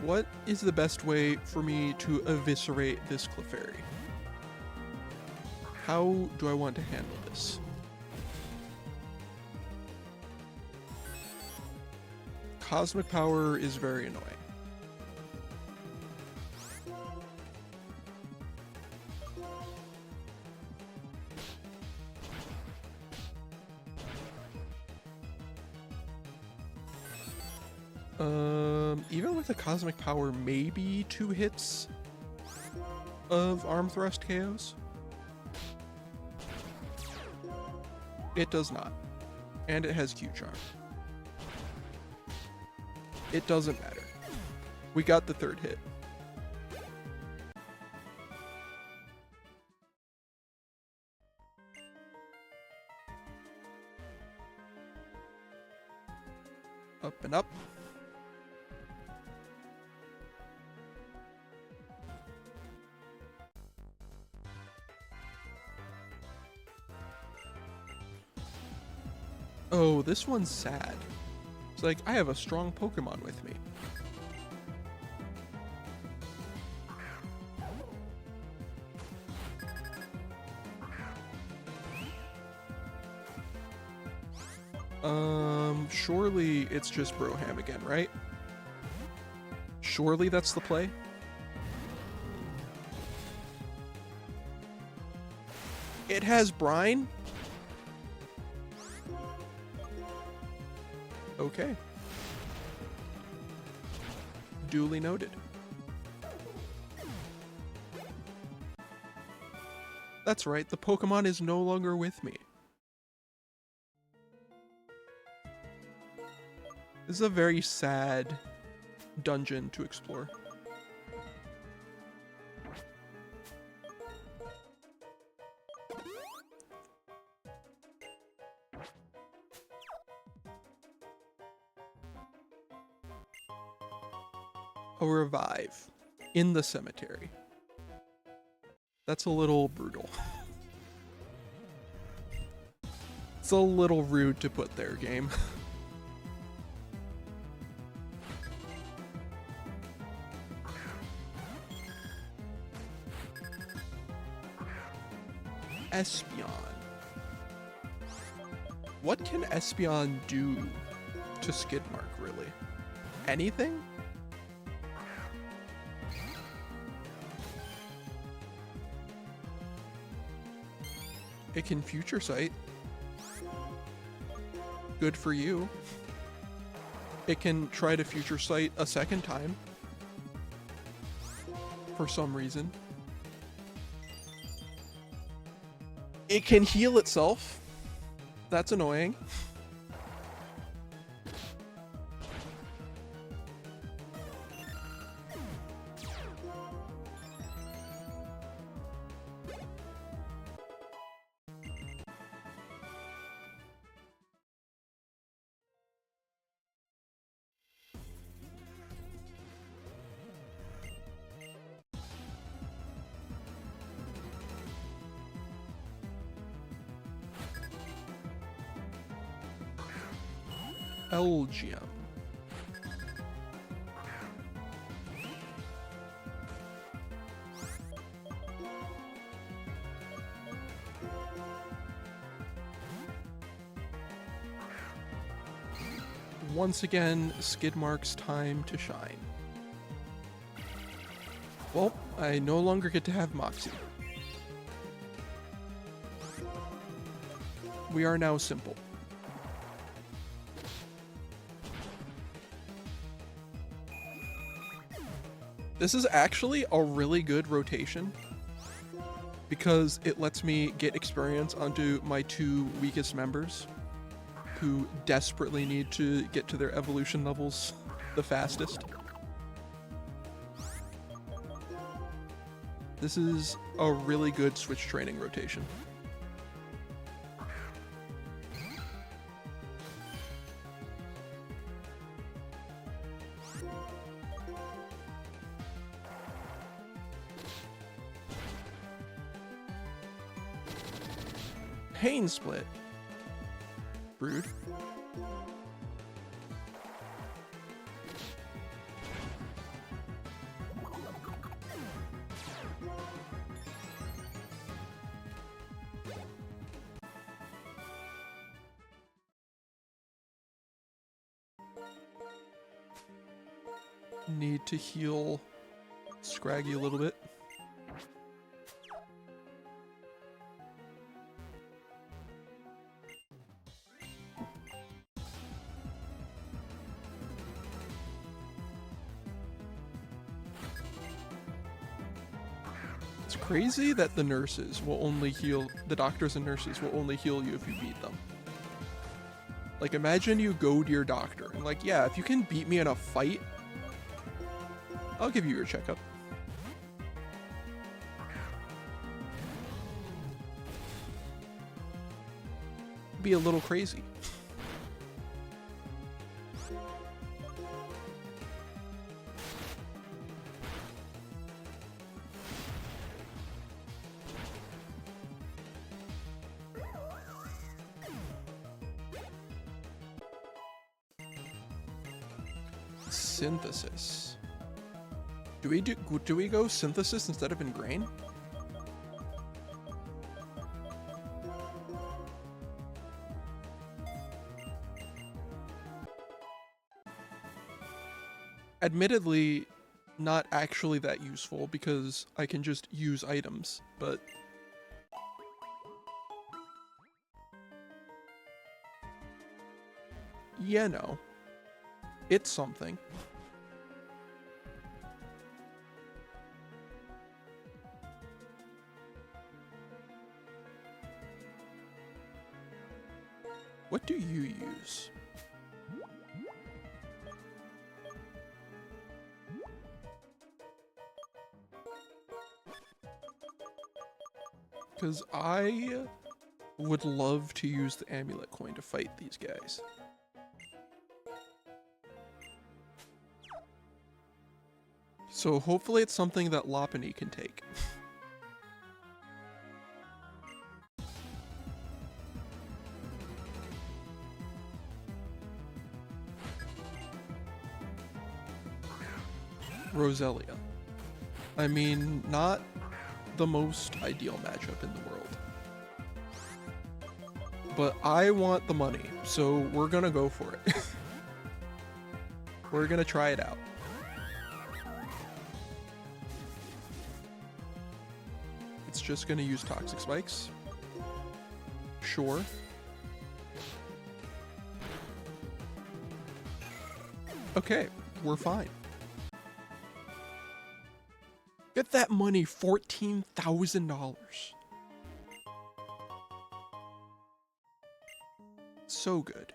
What is the best way for me to eviscerate this Clefairy? How do I want to handle this? Cosmic Power is very annoying. Even with a Cosmic Power, maybe 2 hits of Arm Thrust KOs? It does not. And it has Q-Charm. It doesn't matter. We got the 3rd hit. Up and up. Oh, this one's sad. It's like, I have a strong Pokemon with me. Surely it's just Broham again, right? Surely that's the play? It has Brine? Okay. Duly noted. That's right, the Pokemon is no longer with me. This is a very sad dungeon to explore. A revive in the cemetery. That's a little brutal. It's a little rude to put there, game. Espeon. What can Espeon do to Skidmark, really? Anything? It can Future Sight. Good for you. It can try to Future Sight a second time. For some reason. It can heal itself. That's annoying. Elgium. Once again, Skidmark's time to shine. Well, I no longer get to have Moxie. We are now simple. This is actually a really good rotation because it lets me get experience onto my two weakest members who desperately need to get to their evolution levels the fastest. This is a really good switch training rotation. Pain Split. Rude. Need to heal Scraggy a little bit. It's crazy that the nurses will only heal, the doctors and nurses will only heal you if you beat them. Like, imagine you go to your doctor and like, yeah, if you can beat me in a fight, I'll give you your checkup. Be a little crazy. Synthesis. Do we go synthesis instead of ingrain? Admittedly, not actually that useful because I can just use items, but yeah, no. It's something. What do you use? because I would love to use the amulet coin to fight these guys. So hopefully it's something that Lopunny can take. Roselia. I mean, not the most ideal matchup in the world. But I want the money, so we're gonna go for it. We're gonna try it out. It's just gonna use Toxic Spikes. Sure. Okay, we're fine. Get that money, $14,000. So good.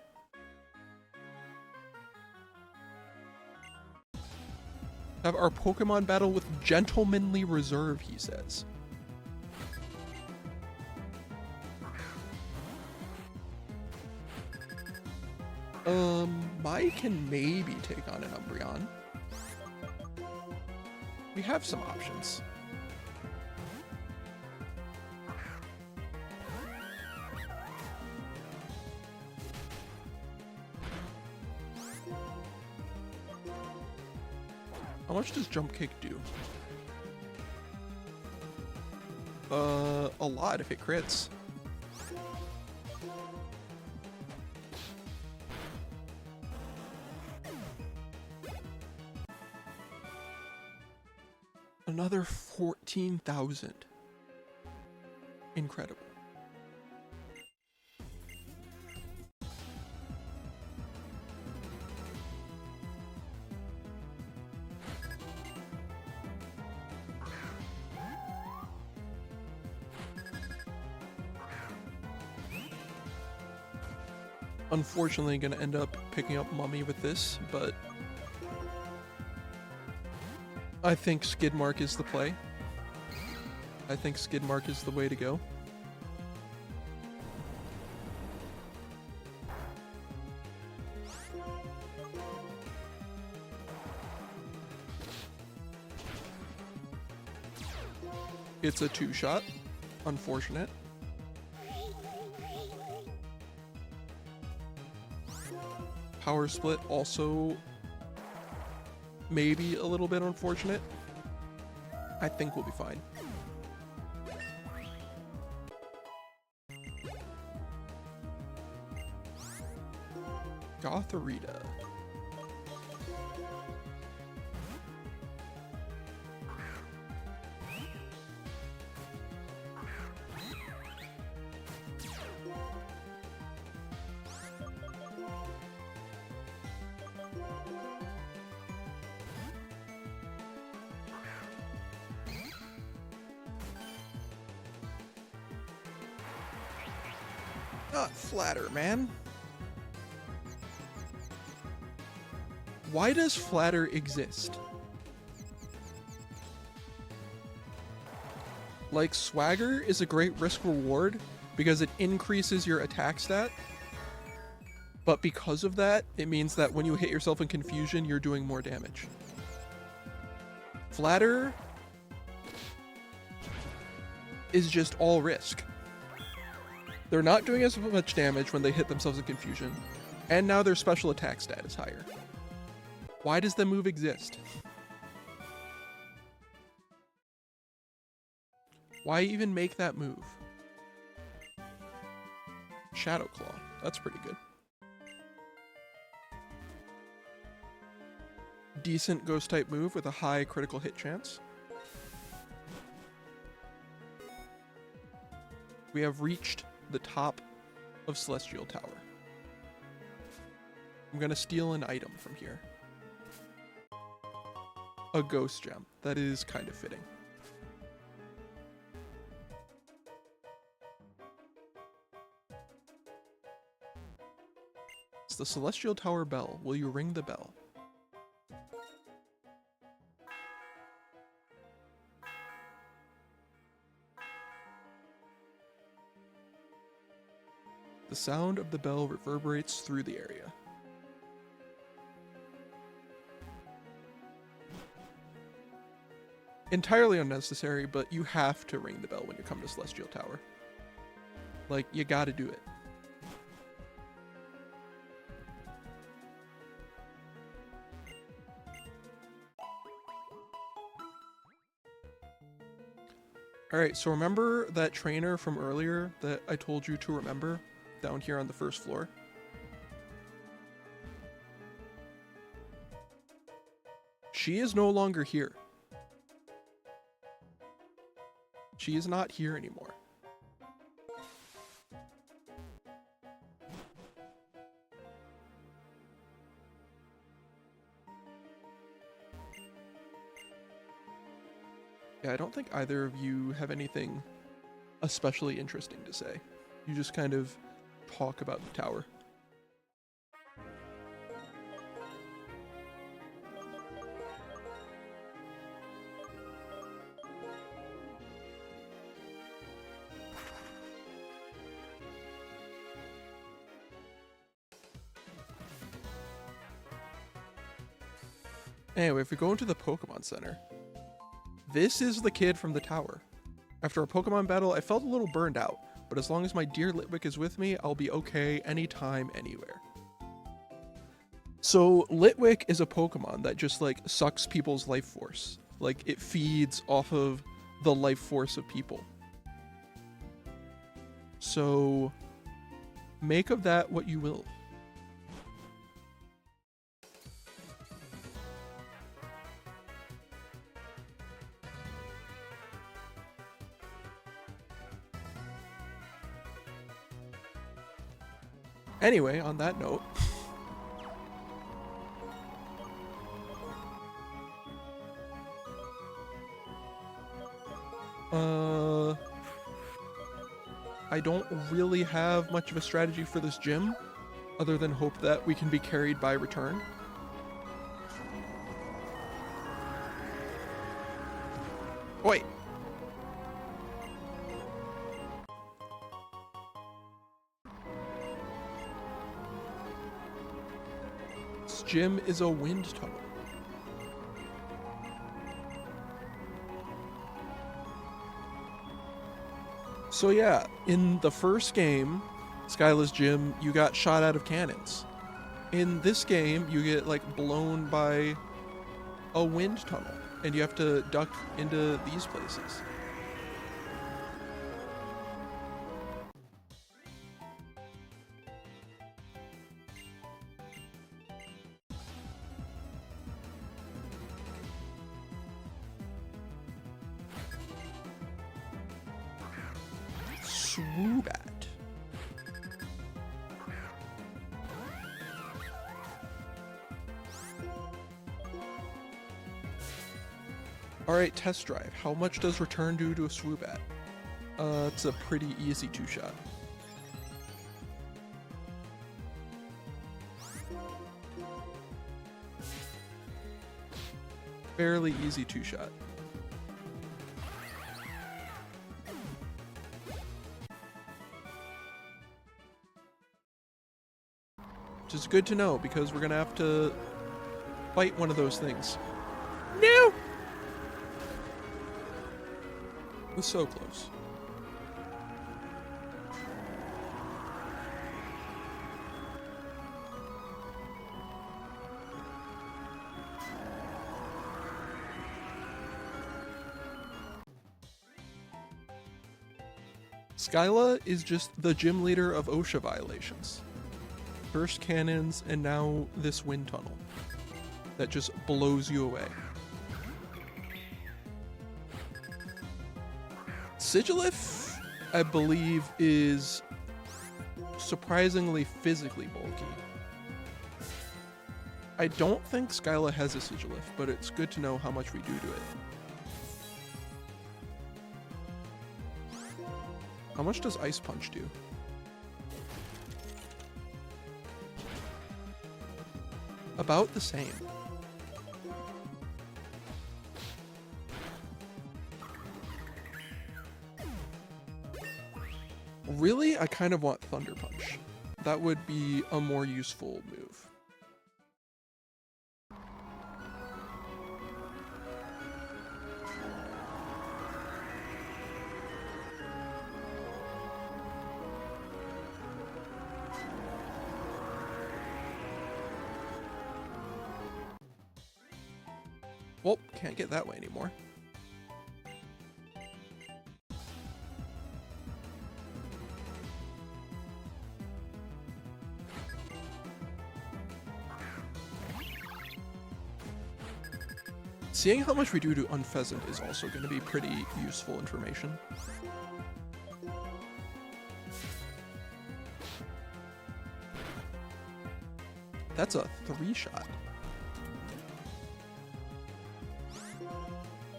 Have our Pokemon battle with Gentlemanly Reserve, he says. Mai can maybe take on an Umbreon. We have some options. How much does Jump Kick do? A lot if it crits. Another 14,000. Incredible. Unfortunately, gonna end up picking up Mummy with this, but I think Skidmark is the play. I think Skidmark is the way to go. It's a two-shot. Unfortunate. Power Split also maybe a little bit unfortunate. I think we'll be fine. Gothorita. Not Flatter, man. Why does Flatter exist? Like, Swagger is a great risk reward because it increases your attack stat. But because of that, it means that when you hit yourself in confusion, you're doing more damage. Flatter is just all risk. They're not doing as much damage when they hit themselves in confusion, and now their special attack stat is higher. Why does the move exist? Why even make that move? Shadow Claw. That's pretty good. Decent ghost type move with a high critical hit chance. We have reached the top of Celestial Tower. I'm gonna steal an item from here. A ghost gem. That is kind of fitting. It's the Celestial Tower bell. Will you ring the bell? The sound of the bell reverberates through the area. Entirely unnecessary, but you have to ring the bell when you come to Celestial Tower. Like, you gotta do it. Alright, so remember that trainer from earlier that I told you to remember down here on the first floor? She is no longer here. She is not here anymore. Yeah, I don't think either of you have anything especially interesting to say. You just kind of talk about the tower. Anyway, if we go into the Pokemon Center, this is the kid from the tower. After a Pokemon battle, I felt a little burned out, but as long as my dear Litwick is with me, I'll be okay anytime, anywhere. So Litwick is a Pokemon that just like sucks people's life force. Like it feeds off of the life force of people. So make of that what you will. Anyway, on that note, I don't really have much of a strategy for this gym, other than hope that we can be carried by return. Wait. This gym is a wind tunnel. So yeah, in the first game, Skyla's gym, you got shot out of cannons. In this game, you get like blown by a wind tunnel, and you have to duck into these places. Swoobat. Alright, test drive. How much does return do to a Swoobat? It's a pretty easy two-shot. Fairly easy two-shot. Which is good to know, because we're gonna have to fight one of those things. No! It was so close. Skyla is just the gym leader of OSHA violations. First cannons, and now this wind tunnel that just blows you away. Sigilif, I believe, is surprisingly physically bulky. I don't think Skyla has a Sigilif, but it's good to know how much we do to it. How much does Ice Punch do? About the same. Really, I kind of want Thunder Punch. That would be a more useful move. Well, can't get that way anymore. Seeing how much we do to Unpheasant is also going to be pretty useful information. That's a 3-shot.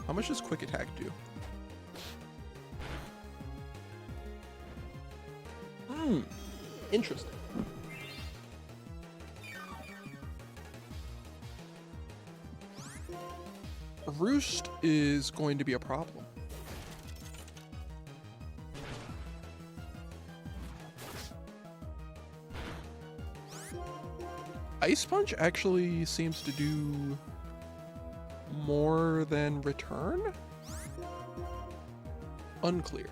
How much does Quick Attack do? Interesting. Roost is going to be a problem. Ice Punch actually seems to do more than Return? Unclear.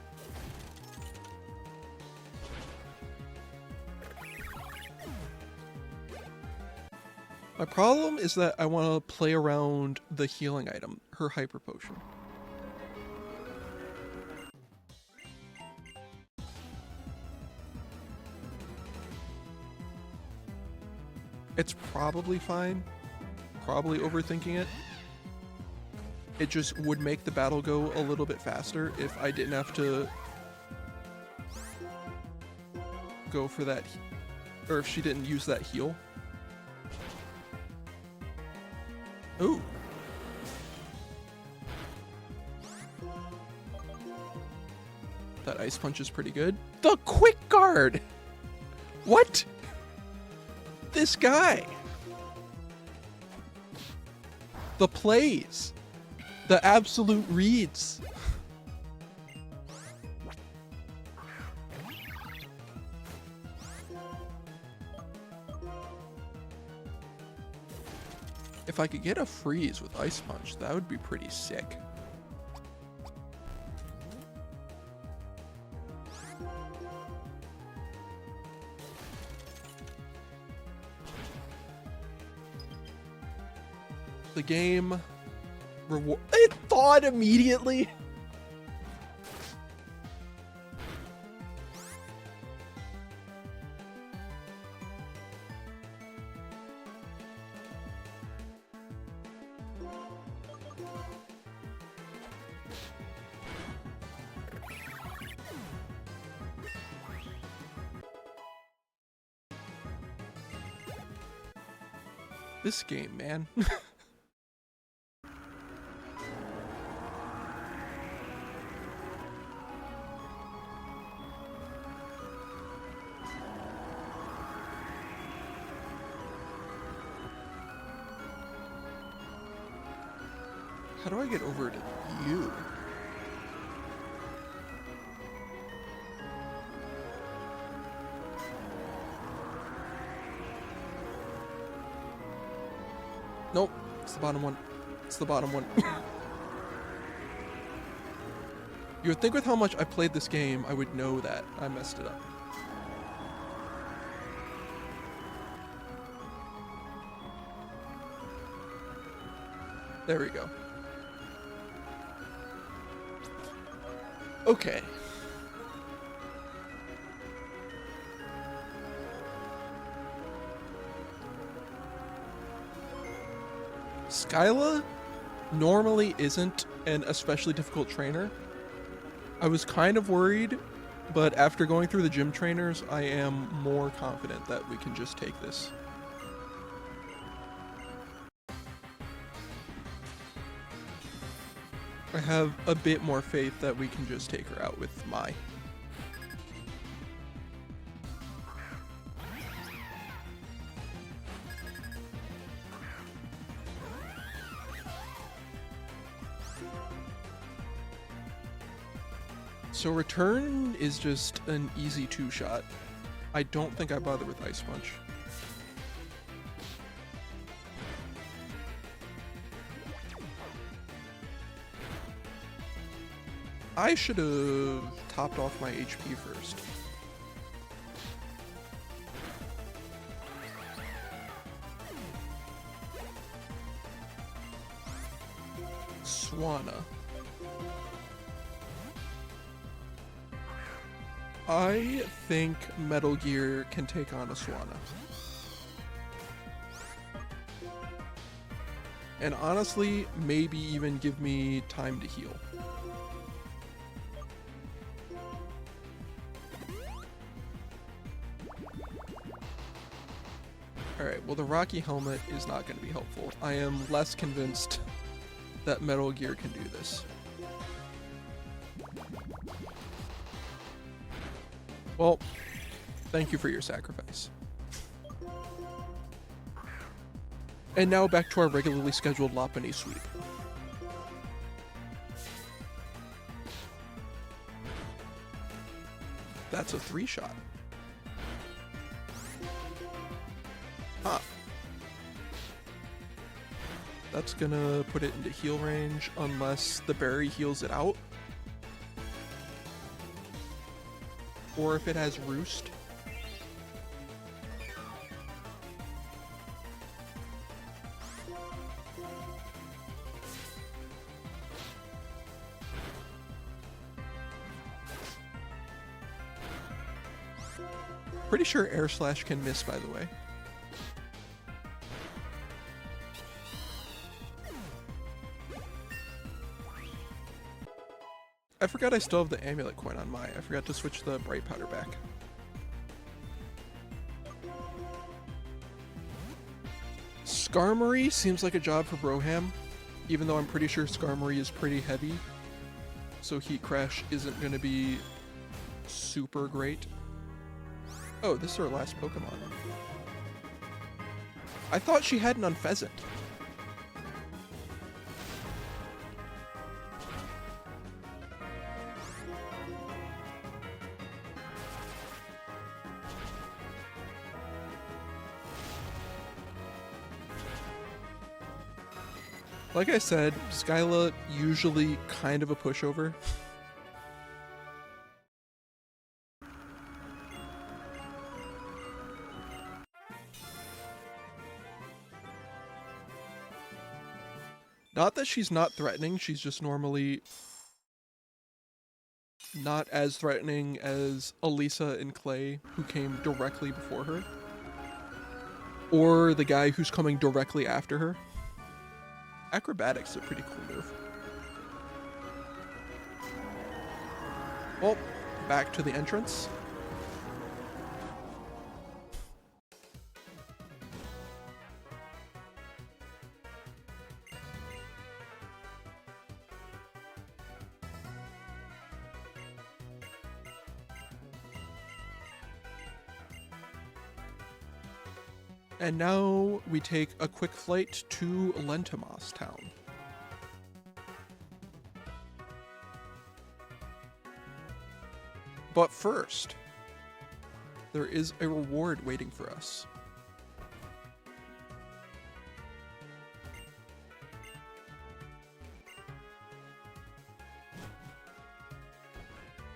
My problem is that I want to play around the healing item, her Hyper Potion. It's probably fine. Probably overthinking it. It just would make the battle go a little bit faster if I didn't have to go for that, or if she didn't use that heal. Ooh. That Ice Punch is pretty good. The Quick Guard! What? This guy. The plays. The absolute reads. If I could get a freeze with Ice Punch, that would be pretty sick. The game reward. It thawed immediately. This game, man. How do I get over to you? Nope, it's the bottom one. It's the bottom one. You would think with how much I played this game, I would know that I messed it up. There we go. Okay. Skyla normally isn't an especially difficult trainer. I was kind of worried, but after going through the gym trainers, I am more confident that we can just take this. I have a bit more faith that we can just take her out with Mai. So return is just an easy 2-shot. I don't think I bother with Ice Punch. I should have topped off my HP first. Swanna. I think Metal Gear can take on a Swanna. And honestly, maybe even give me time to heal. Alright, well the Rocky Helmet is not going to be helpful. I am less convinced that Metal Gear can do this. Well, thank you for your sacrifice. And now back to our regularly scheduled Lopunny sweep. That's a 3-shot. Huh. That's gonna put it into heal range unless the berry heals it out. Or if it has Roost. Pretty sure Air Slash can miss, by the way. I forgot I still have the amulet coin on my. I forgot to switch the bright powder back. Skarmory seems like a job for Broham, even though I'm pretty sure Skarmory is pretty heavy, so Heat Crash isn't going to be super great. Oh, this is our last Pokemon. I thought she had an Unpheasant. Like I said, Skyla usually kind of a pushover. Not that she's not threatening, she's just normally not as threatening as Elisa and Clay, who came directly before her. Or the guy who's coming directly after her. Acrobatics is a pretty cool move. Well, back to the entrance. And now we take a quick flight to Lentamos Town. But first, there is a reward waiting for us.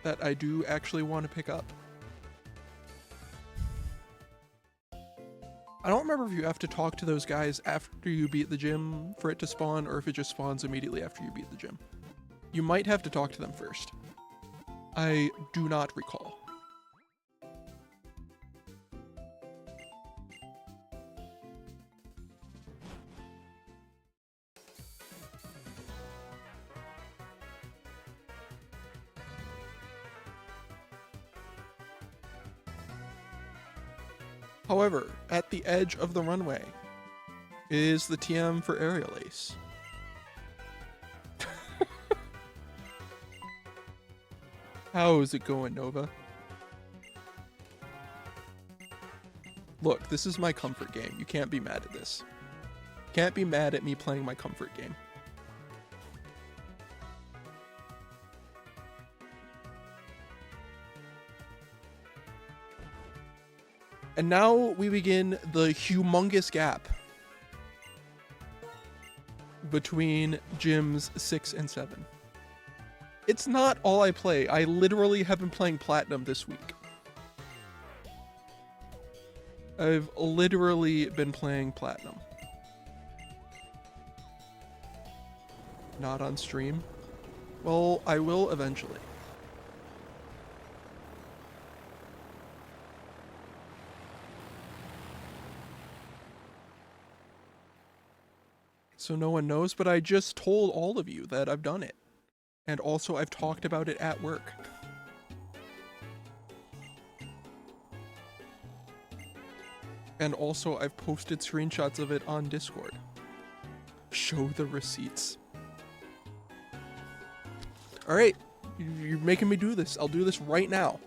That I do actually want to pick up. I don't remember if you have to talk to those guys after you beat the gym for it to spawn, or if it just spawns immediately after you beat the gym. You might have to talk to them first. I do not recall. However, at the edge of the runway is the TM for Aerial Ace. How is it going, Nova? Look, this is my comfort game. You can't be mad at this. Can't be mad at me playing my comfort game. And now we begin the humongous gap between gyms 6 and 7. It's not all I play. I literally have been playing Platinum this week. I've literally been playing Platinum. Not on stream? Well, I will eventually. So no one knows, but I just told all of you that I've done it. And also I've talked about it at work. And also I've posted screenshots of it on Discord. Show the receipts. Alright, you're making me do this. I'll do this right now.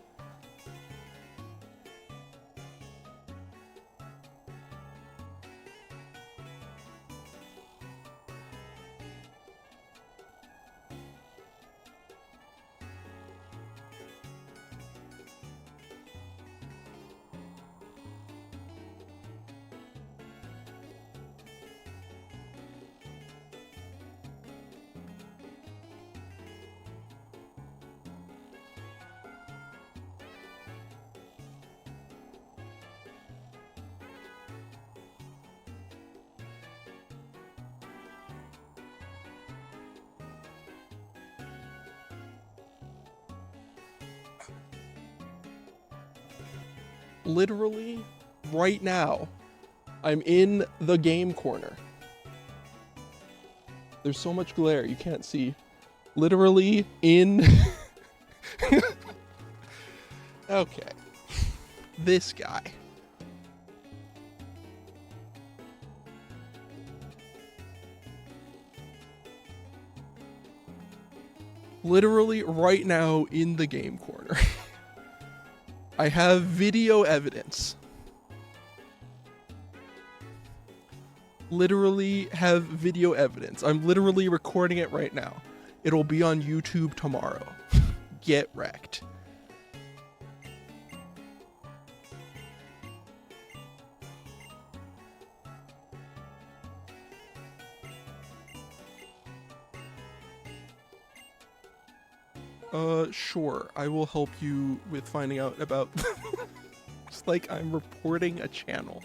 Literally, right now, I'm in the game corner. There's so much glare, you can't see. Literally in... Okay. This guy. Literally right now in the game corner. I have video evidence. Literally have video evidence. I'm literally recording it right now. It'll be on YouTube tomorrow. Get wrecked. Sure. I will help you with finding out about... It's like I'm reporting a channel.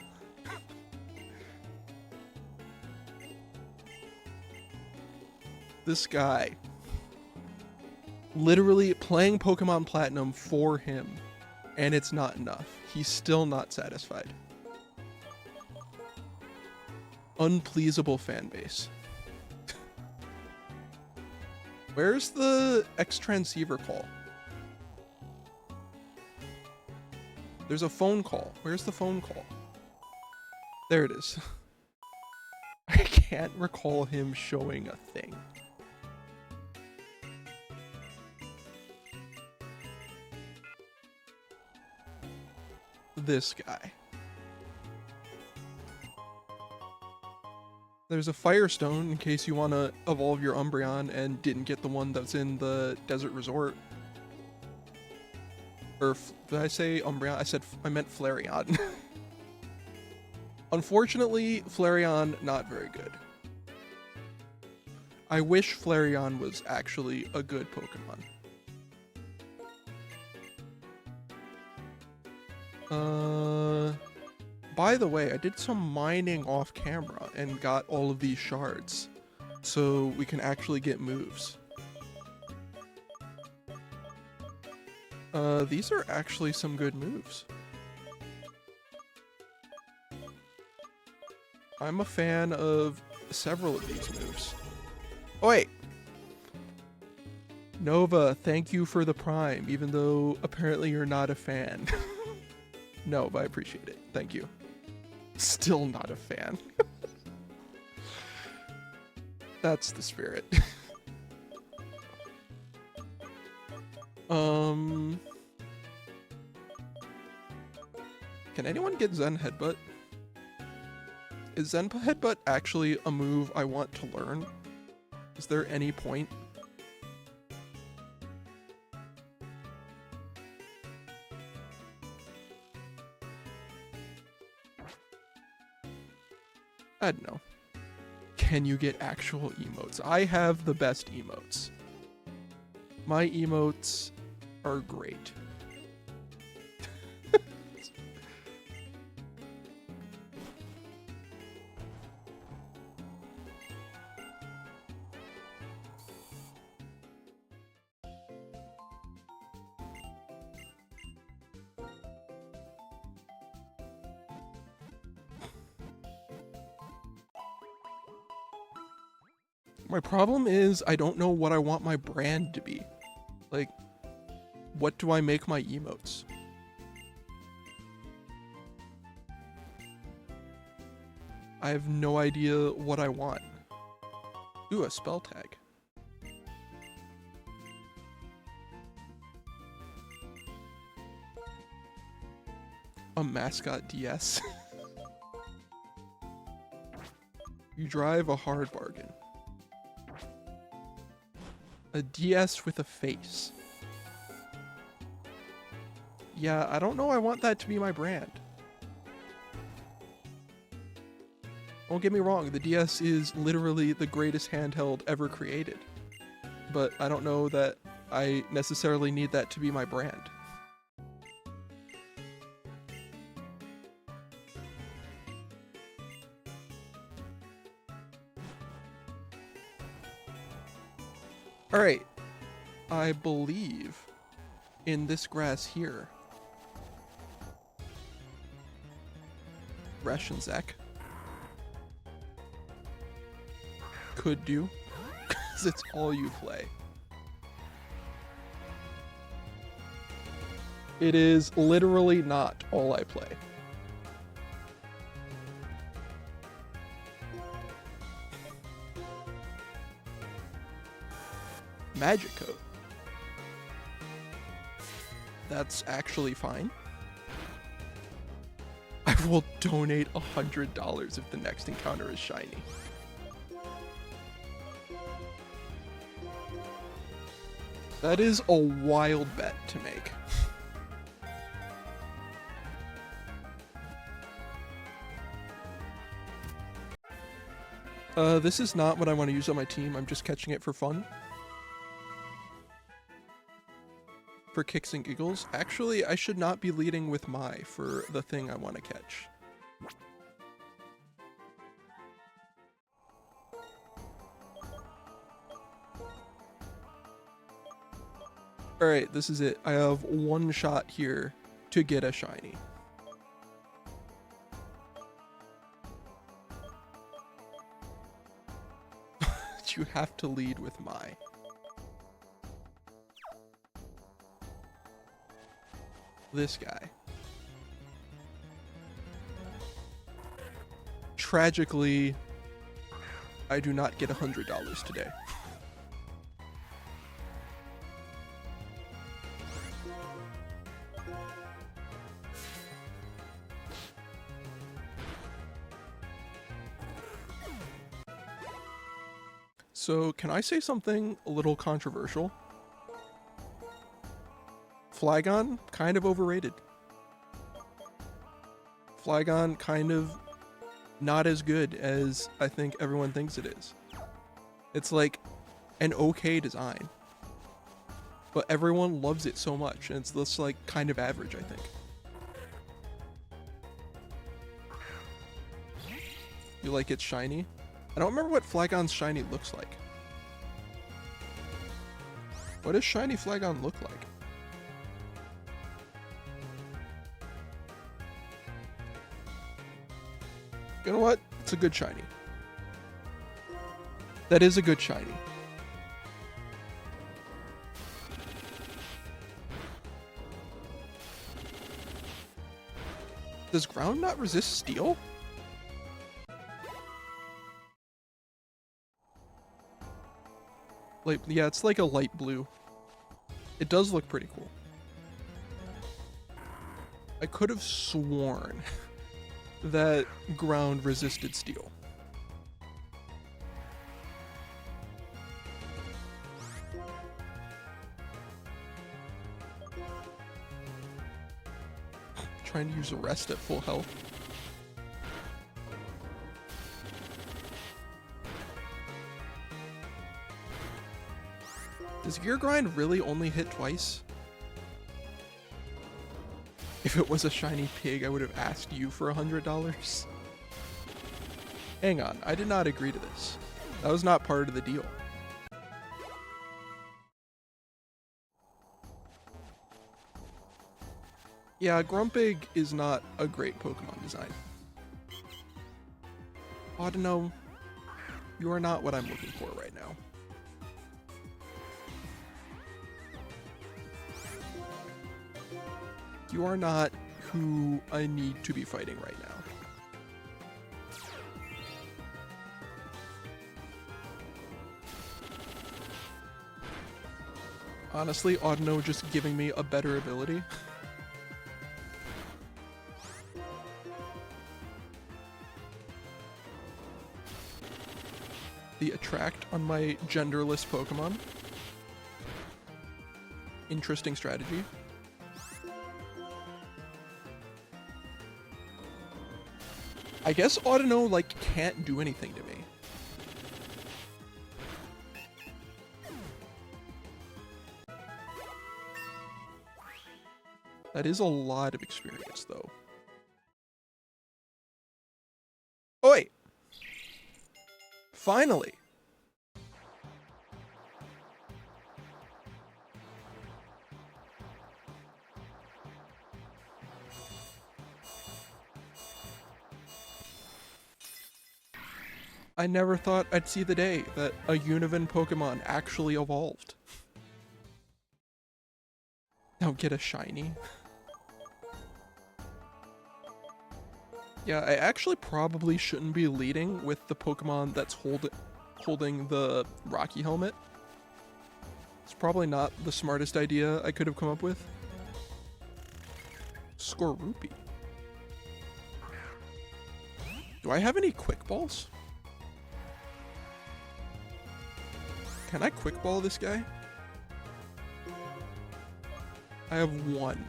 This guy. Literally playing Pokemon Platinum for him. And it's not enough. He's still not satisfied. Unpleasable fan base. Where's the X-Transceiver call? There's a phone call. Where's the phone call? There it is. I can't recall him showing a thing. This guy. There's a Firestone in case you want to evolve your Umbreon and didn't get the one that's in the Desert Resort. Or did I say Umbreon? I meant Flareon. Unfortunately, Flareon not very good. I wish Flareon was actually a good Pokemon. By the way, I did some mining off camera and got all of these shards, so we can actually get moves. These are actually some good moves. I'm a fan of several of these moves. Oh wait! Nova, thank you for the Prime, even though apparently you're not a fan. No, but I appreciate it. Thank you. Still not a fan. That's the spirit. Can anyone get Zen Headbutt? Is Zen Headbutt actually a move I want to learn? Is there any point? I don't know. Can you get actual emotes? I have the best emotes. My emotes are great. My problem is I don't know what I want my brand to be. Like, what do I make my emotes? I have no idea what I want. Ooh, a spell tag. A mascot DS. You drive a hard bargain. A DS with a face. Yeah, I don't know I want that to be my brand. Don't get me wrong, the DS is literally the greatest handheld ever created. But I don't know that I necessarily need that to be my brand. Alright, I believe in this grass here. Rashinzek could do, because it's all you play. It is literally not all I play. Magic Coat. That's actually fine. I will donate $100 if the next encounter is shiny. That is a wild bet to make. This is not what I want to use on my team. I'm just catching it for fun. For kicks and giggles. Actually, I should not be leading with Mai for the thing I want to catch. Alright, this is it. I have one shot here to get a shiny. You have to lead with Mai. This guy. Tragically, I do not get $100 today. So, can I say something a little controversial? Flygon, kind of overrated. Flygon, kind of not as good as I think everyone thinks it is. It's like an okay design, but everyone loves it so much, and it's just like kind of average, I think. You like it's shiny? I don't remember what Flygon's shiny looks like. What does shiny Flygon look like? You know what? It's a good shiny. That is a good shiny. Does ground not resist steel? Like, yeah, it's like a light blue. It does look pretty cool. I could have sworn that ground resisted steel. Trying to use a rest at full health. Does Gear Grind really only hit twice? If it was a shiny pig, I would have asked you for $100. Hang on, I did not agree to this. That was not part of the deal. Yeah, Grumpig is not a great Pokemon design. Audino, you are not what I'm looking for right now. You are not who I need to be fighting right now. Honestly, Audino just giving me a better ability. The attract on my genderless Pokemon. Interesting strategy. I guess Audino, like, can't do anything to me. That is a lot of experience, though. Oh, wait. Finally. I never thought I'd see the day that a Univin Pokemon actually evolved. Now get a shiny. Yeah, I actually probably shouldn't be leading with the Pokemon that's holding the Rocky helmet. It's probably not the smartest idea I could have come up with. Skorupi. Do I have any Quick Balls? Can I Quick Ball this guy? I have one.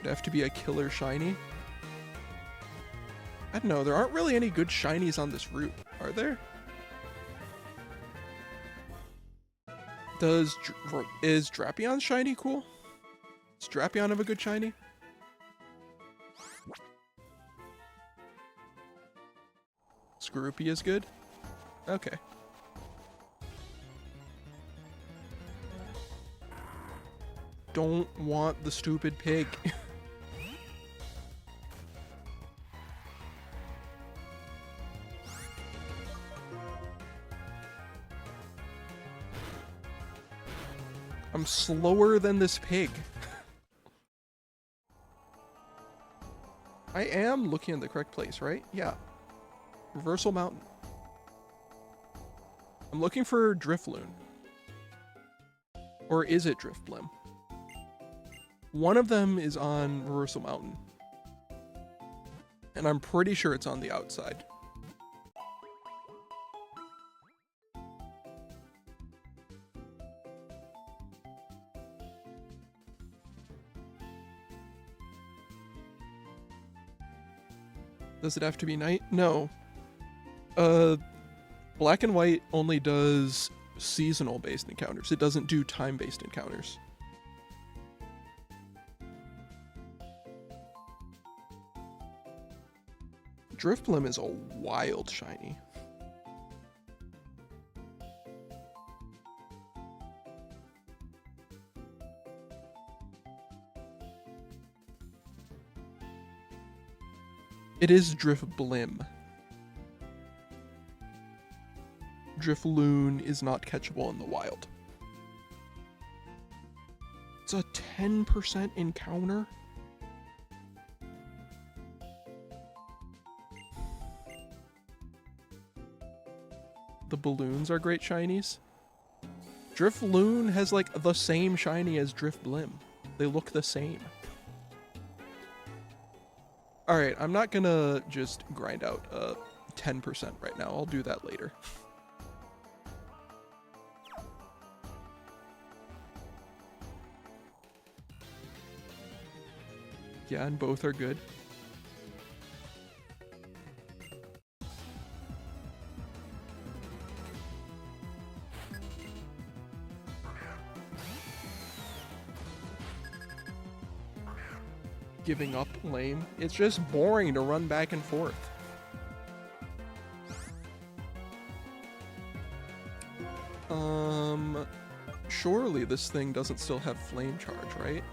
It'd have to be a killer shiny. I don't know, there aren't really any good shinies on this route, are there? Is Drapion shiny cool? Does Drapion have a good shiny? Skorupi is good? Okay. Don't want the stupid pig. I'm slower than this pig. I am looking in the correct place, right? Yeah. Reversal Mountain. I'm looking for Drifloon. Or is it Drifblim? One of them is on Reversal Mountain. And I'm pretty sure it's on the outside. Does it have to be night? No. Black and White only does seasonal based encounters. It doesn't do time based encounters. Drifblim is a wild shiny. It is Drifblim. Drifloon is not catchable in the wild. It's a 10% encounter? The balloons are great shinies. Drifloon has like the same shiny as Drifblim. They look the same. Alright, I'm not gonna just grind out 10% right now. I'll do that later. Yeah, and both are good. giving up lame. It's just boring to run back and forth. Surely this thing doesn't still have flame charge, right?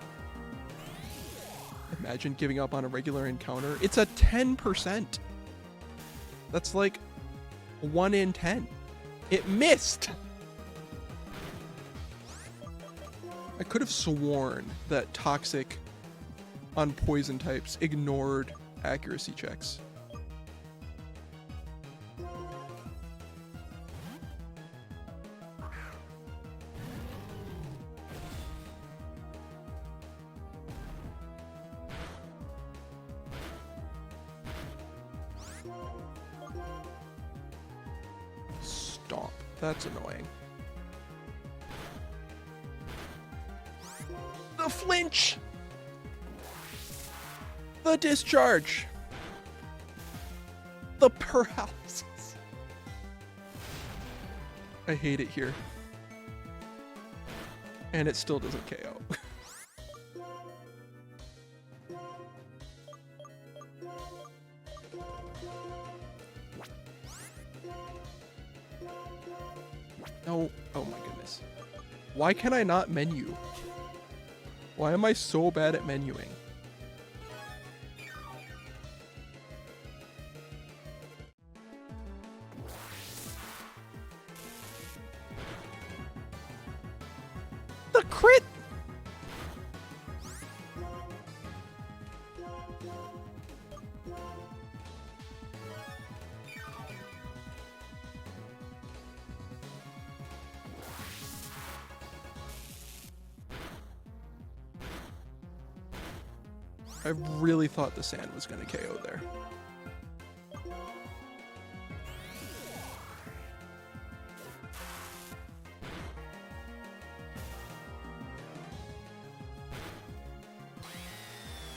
Imagine giving up on a regular encounter. It's a 10%. That's like 1 in 10. It missed! I could have sworn that Toxic on poison types ignored accuracy checks. Stomp. That's annoying. The flinch! The discharge! The paralysis! I hate it here. And it still doesn't KO. No. Oh my goodness. Why can I not menu? Why am I so bad at menuing? The crit! I really thought the sand was going to KO there.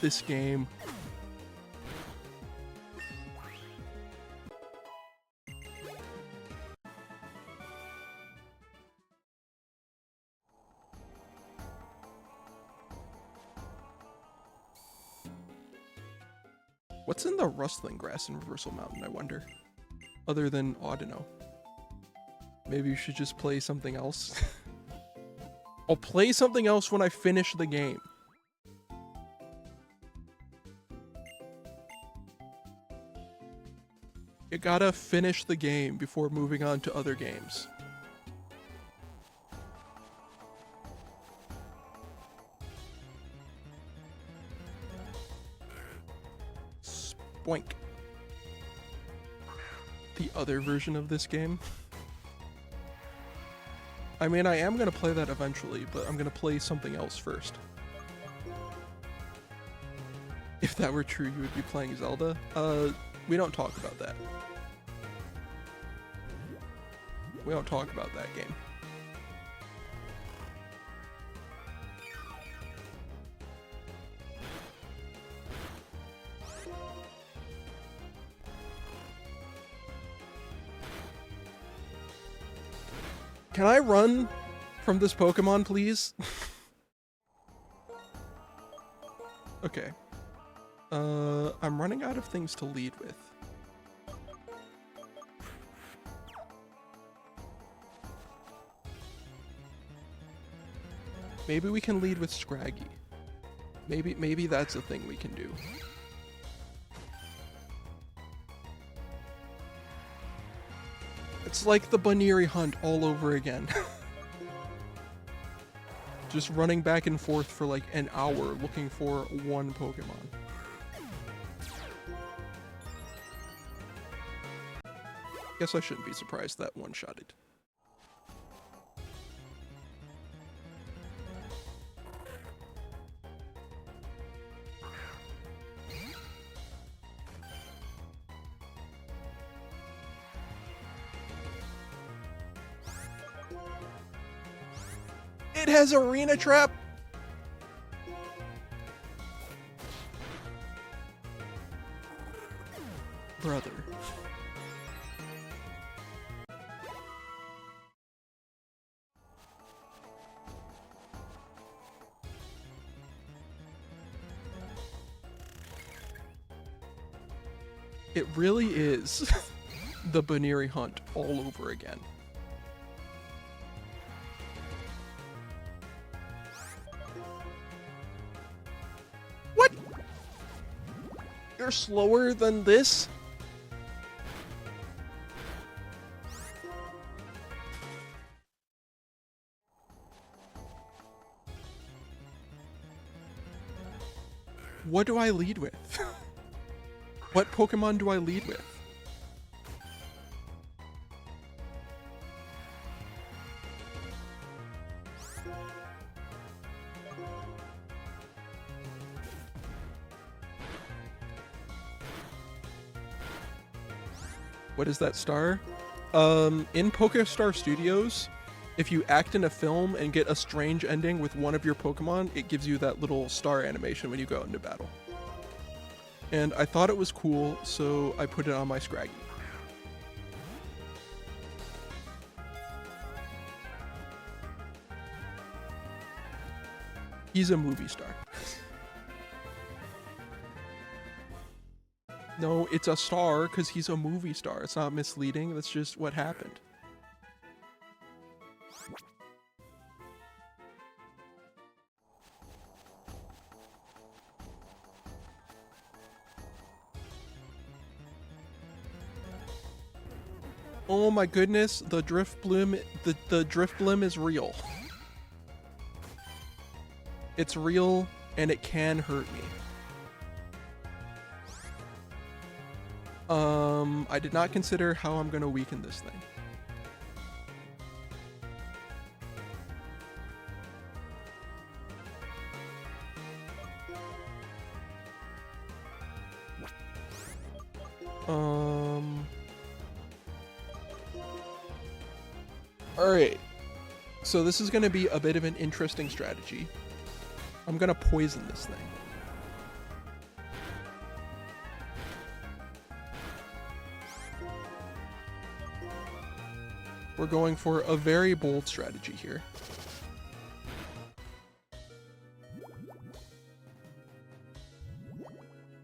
This game. What's in the rustling grass in Reversal Mountain, I wonder? Other than Audino. Maybe you should just play something else. I'll play something else when I finish the game. You gotta finish the game before moving on to other games. Spoink. The other version of this game. I mean, I am gonna play that eventually, but I'm gonna play something else first. If that were true, you would be playing Zelda? We don't talk about that. We don't talk about that game. Can I run from this Pokemon, please? Okay. I'm running out of things to lead with. Maybe we can lead with Scraggy. Maybe that's a thing we can do. It's like the Baniri hunt all over again. Just running back and forth for like an hour looking for one Pokemon. Guess I shouldn't be surprised that one-shotted. It has Arena Trap! Brother. It really is the Baneri hunt all over again. What? You're slower than this? What do I lead with? What Pokemon do I lead with? What is that star? In PokéStar Studios, if you act in a film and get a strange ending with one of your Pokemon, it gives you that little star animation when you go into battle. And I thought it was cool, so I put it on my Scraggy. He's a movie star. No, it's a star because he's a movie star. It's not misleading. That's just what happened. Oh my goodness, the Drifblim is real. It's real and it can hurt me. I did not consider how I'm gonna weaken this thing. Alright. So this is gonna be a bit of an interesting strategy. I'm gonna poison this thing. We're going for a very bold strategy here.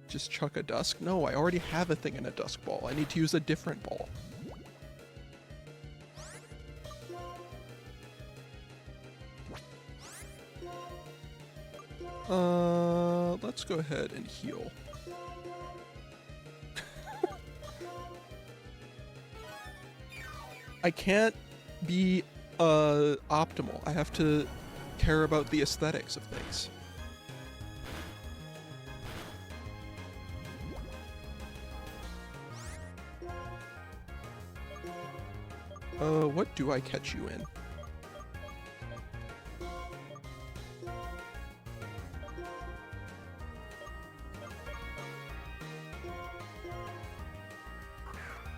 Just chuck a Dusk? No, I already have a thing in a Dusk Ball. I need to use a different ball. Let's go ahead and heal. I can't be optimal. I have to care about the aesthetics of things. What do I catch you in?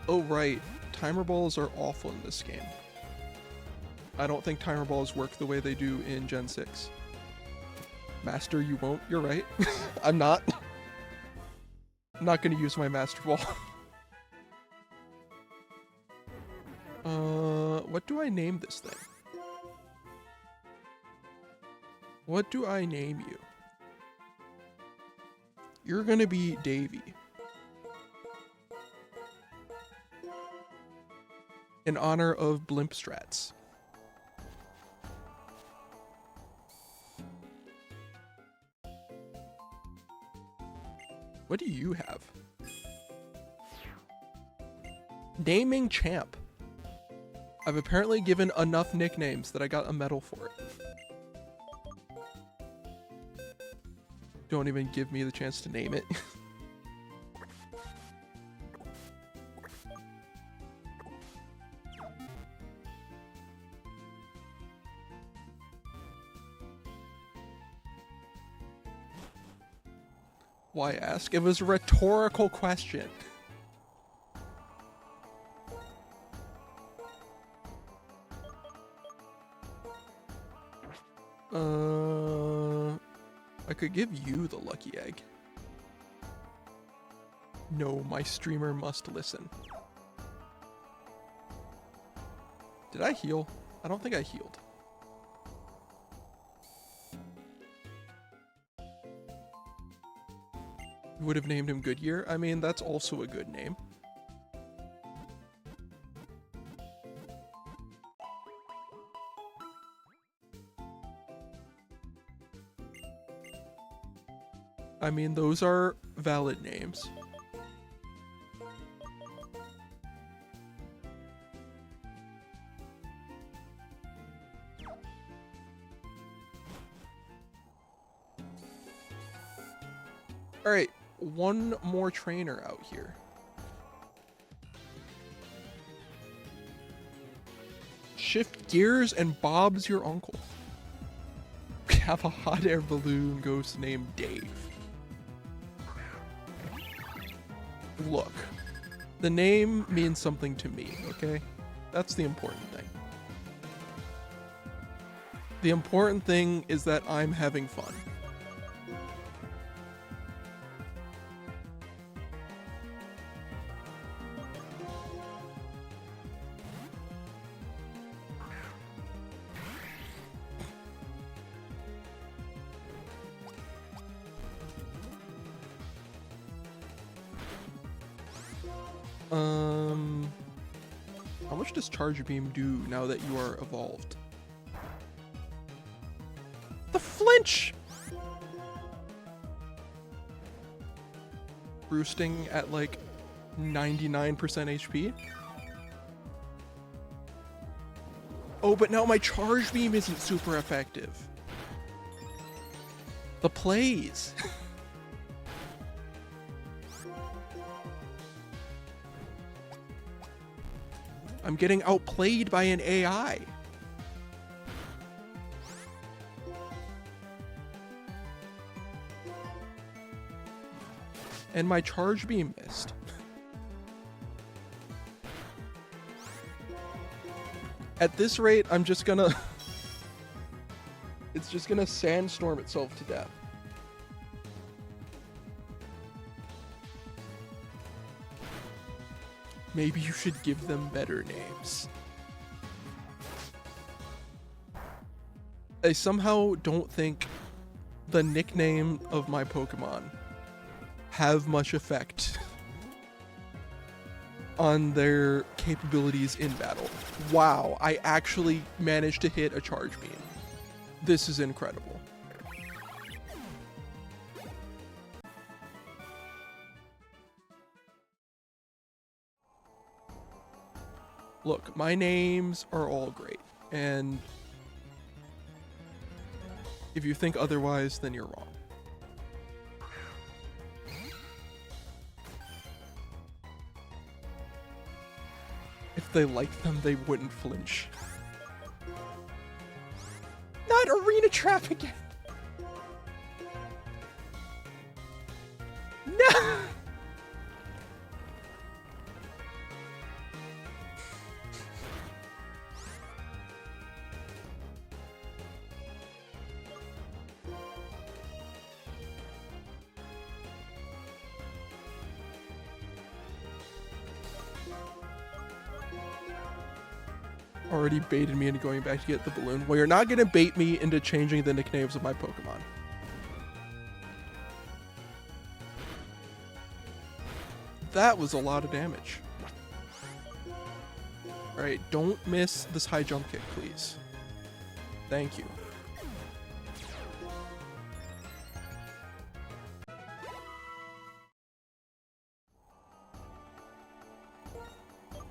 Oh right, timer balls are awful in this game. I don't think timer balls work the way they do in Gen 6. Master, you won't? You're right. I'm not. I'm not gonna use my Master Ball. What do I name this thing? What do I name you? You're gonna be Davy. In honor of Blimp Strats. What do you have? Naming champ. I've apparently given enough nicknames that I got a medal for it. Don't even give me the chance to name it. Why ask? It was a rhetorical question. I could give you the lucky egg. No, my streamer must listen. Did I heal? I don't think I healed. You would have named him Goodyear? I mean, that's also a good name. I mean, those are valid names. All right, one more trainer out here. Shift gears and Bob's your uncle. We have a hot air balloon ghost named Dave. Look, the name means something to me, okay? That's the important thing. The important thing is that I'm having fun. How much does Charge Beam do now that you are evolved? The flinch! Roosting at like 99% HP? Oh, but now my Charge Beam isn't super effective. The plays. I'm getting outplayed by an AI. And my Charge Beam missed. At this rate, I'm just gonna... It's just gonna sandstorm itself to death. Maybe you should give them better names. I somehow don't think the nickname of my Pokemon have much effect on their capabilities in battle. Wow, I actually managed to hit a Charge Beam. This is incredible. Look, my names are all great, and if you think otherwise, then you're wrong. If they liked them, they wouldn't flinch. Not Arena Trap again! No! Already baited me into going back to get the balloon. Well, you're not going to bait me into changing the nicknames of my Pokemon. That was a lot of damage. Alright, don't miss this high jump kick, please. Thank you.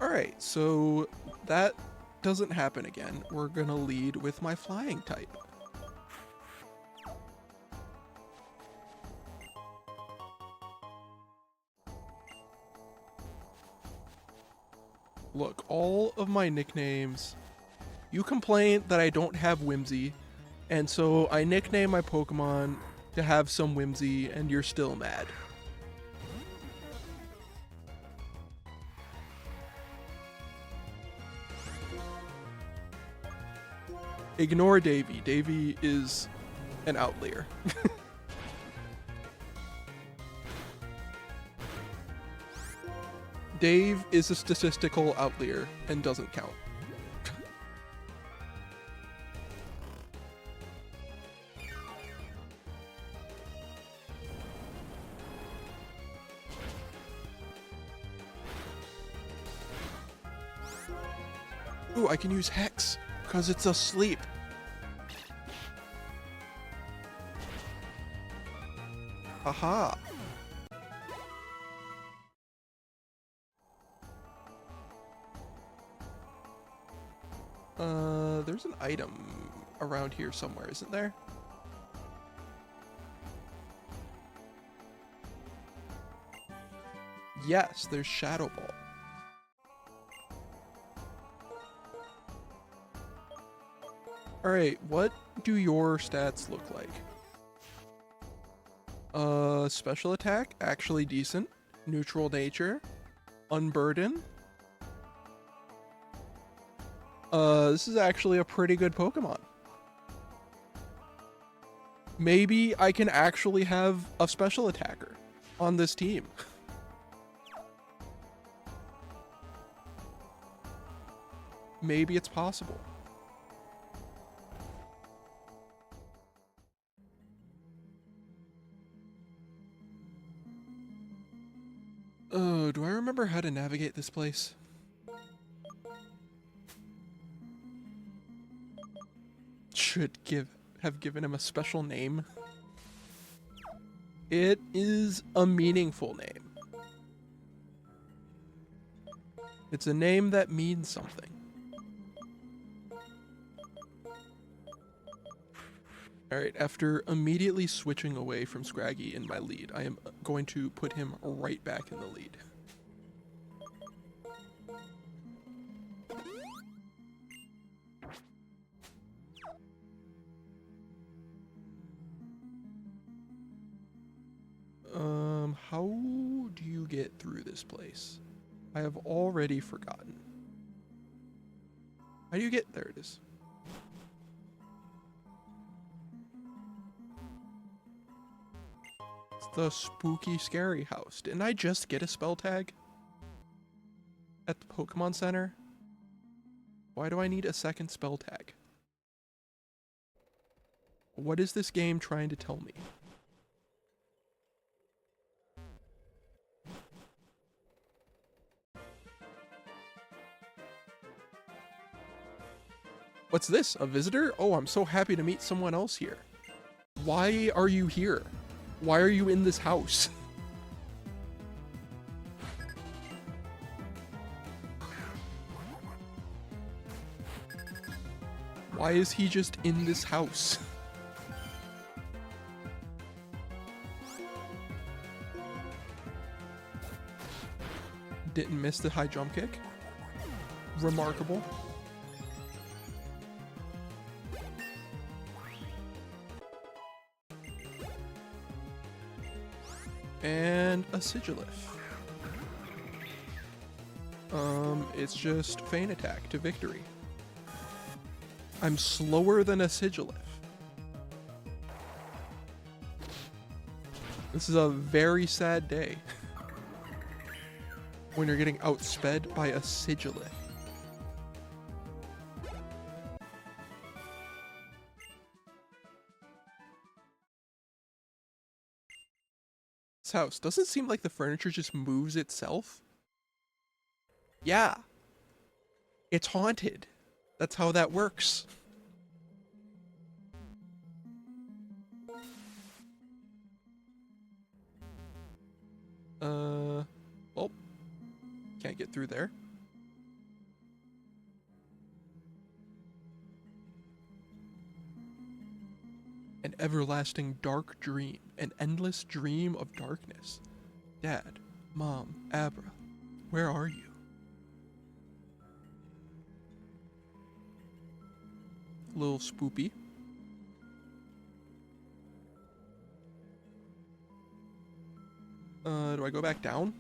Alright, so that doesn't happen again. We're gonna lead with my flying type. Look, all of my nicknames, you complain that I don't have whimsy, and so I nickname my Pokemon to have some whimsy, and you're still mad. Ignore Davy. Davy is an outlier. Dave is a statistical outlier and doesn't count. Ooh, I can use Hex, because it's asleep. Haha. There's an item around here somewhere, isn't there? Yes, there's Shadow Ball. Alright, what do your stats look like? Special attack, actually decent. Neutral nature. Unburden. This is actually a pretty good Pokemon. Maybe I can actually have a special attacker on this team. Maybe it's possible. Oh, do I remember how to navigate this place? Should have given him a special name. It is a meaningful name. It's a name that means something. Alright, after immediately switching away from Scraggy in my lead, I am going to put him right back in the lead. How do you get through this place? I have already forgotten. How do you get there? It is. It's the spooky, scary house. Didn't I just get a spell tag at the Pokemon Center? Why do I need a second spell tag? What is this game trying to tell me? What's this? A visitor? Oh, I'm so happy to meet someone else here. Why are you here? Why are you in this house? Why is he just in this house? Didn't miss the high jump kick. Remarkable. And a Sigilif. It's just feint attack to victory. I'm slower than a Sigilif. This is a very sad day when you're getting outsped by a Sigilif. This house doesn't seem like the furniture just moves itself. Yeah. It's haunted. That's how that works. Well, can't get through there. An everlasting dark dream, an endless dream of darkness. Dad, Mom, Abra, where are you? Little spoopy. Do I go back down?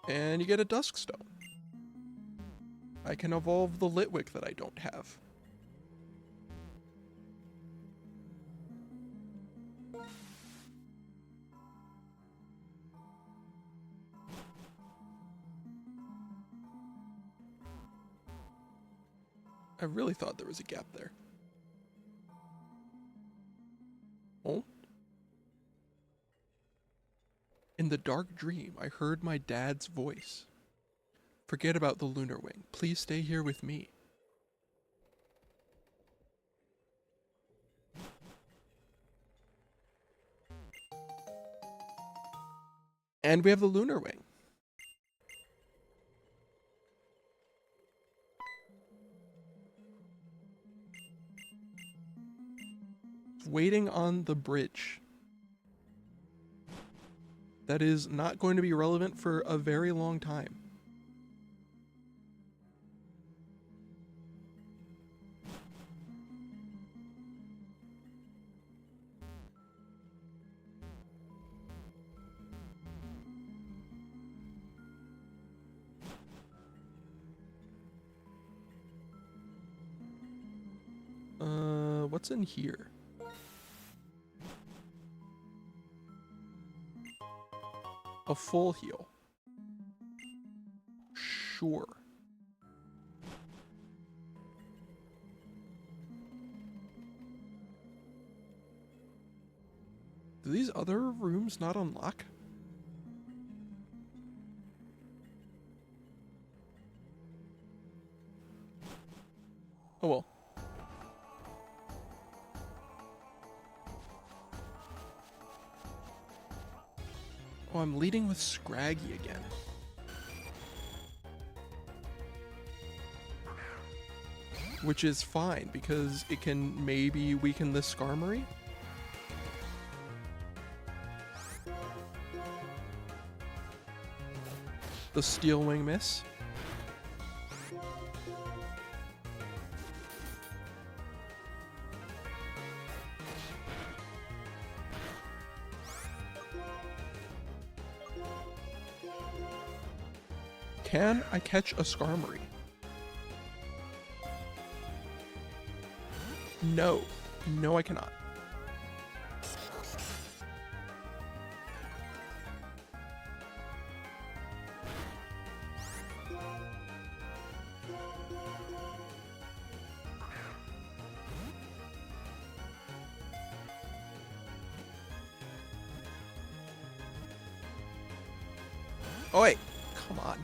And you get a Dusk Stone. I can evolve the Litwick that I don't have. I really thought there was a gap there. In the dark dream, I heard my dad's voice. Forget about the lunar wing. Please stay here with me. And we have the lunar wing. Waiting on the bridge. That is not going to be relevant for a very long time. What's in here? A full heal. Sure. Do these other rooms not unlock? Oh well. Oh, I'm leading with Scraggy again. Which is fine, because it can maybe weaken the Skarmory. The Steel Wing miss. Can I catch a Skarmory? No. No, I cannot. Oh, wait. Come on.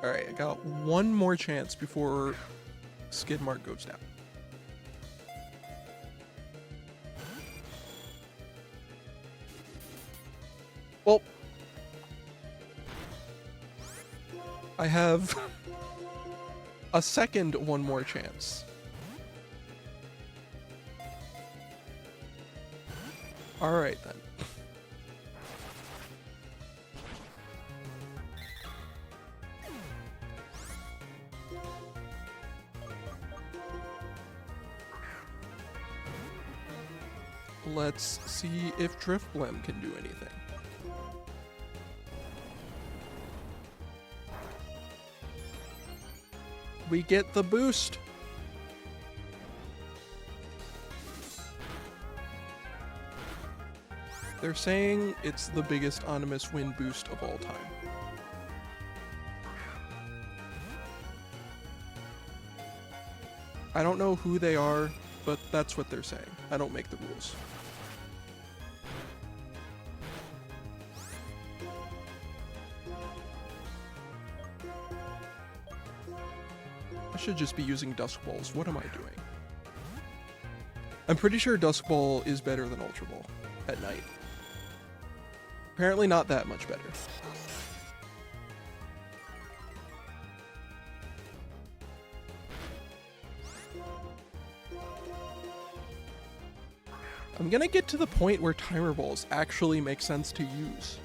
Alright, I got one more chance before Skidmark goes down. Well, I have a second one more chance. Alright then. Let's see if Driftblim can do anything. We get the boost. They're saying it's the biggest Animus wind boost of all time. I don't know who they are, but that's what they're saying. I don't make the rules. I should just be using Dusk Balls. What am I doing? I'm pretty sure Dusk Ball is better than Ultra Ball at night. Apparently not that much better. I'm gonna get to the point where Timer Balls actually make sense to use.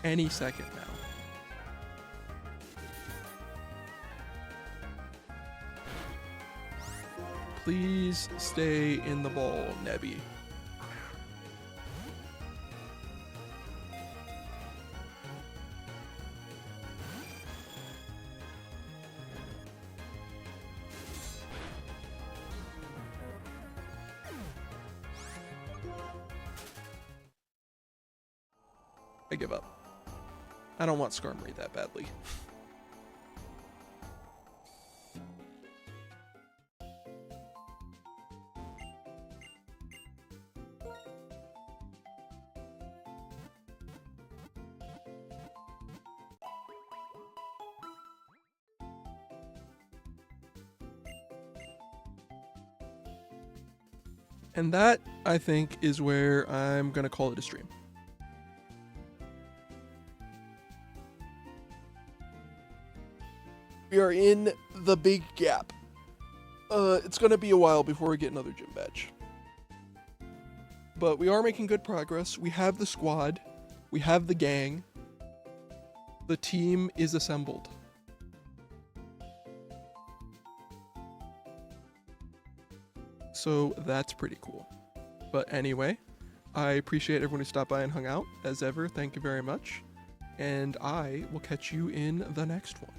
Any second now. Please stay in the ball, Nebby. I give up. I don't want Skarmory that badly. And that, I think, is where I'm going to call it a stream. We are in the big gap. It's going to be a while before we get another gym badge. But we are making good progress. We have the squad. We have the gang. The team is assembled. So that's pretty cool. But anyway, I appreciate everyone who stopped by and hung out. As ever, thank you very much. And I will catch you in the next one.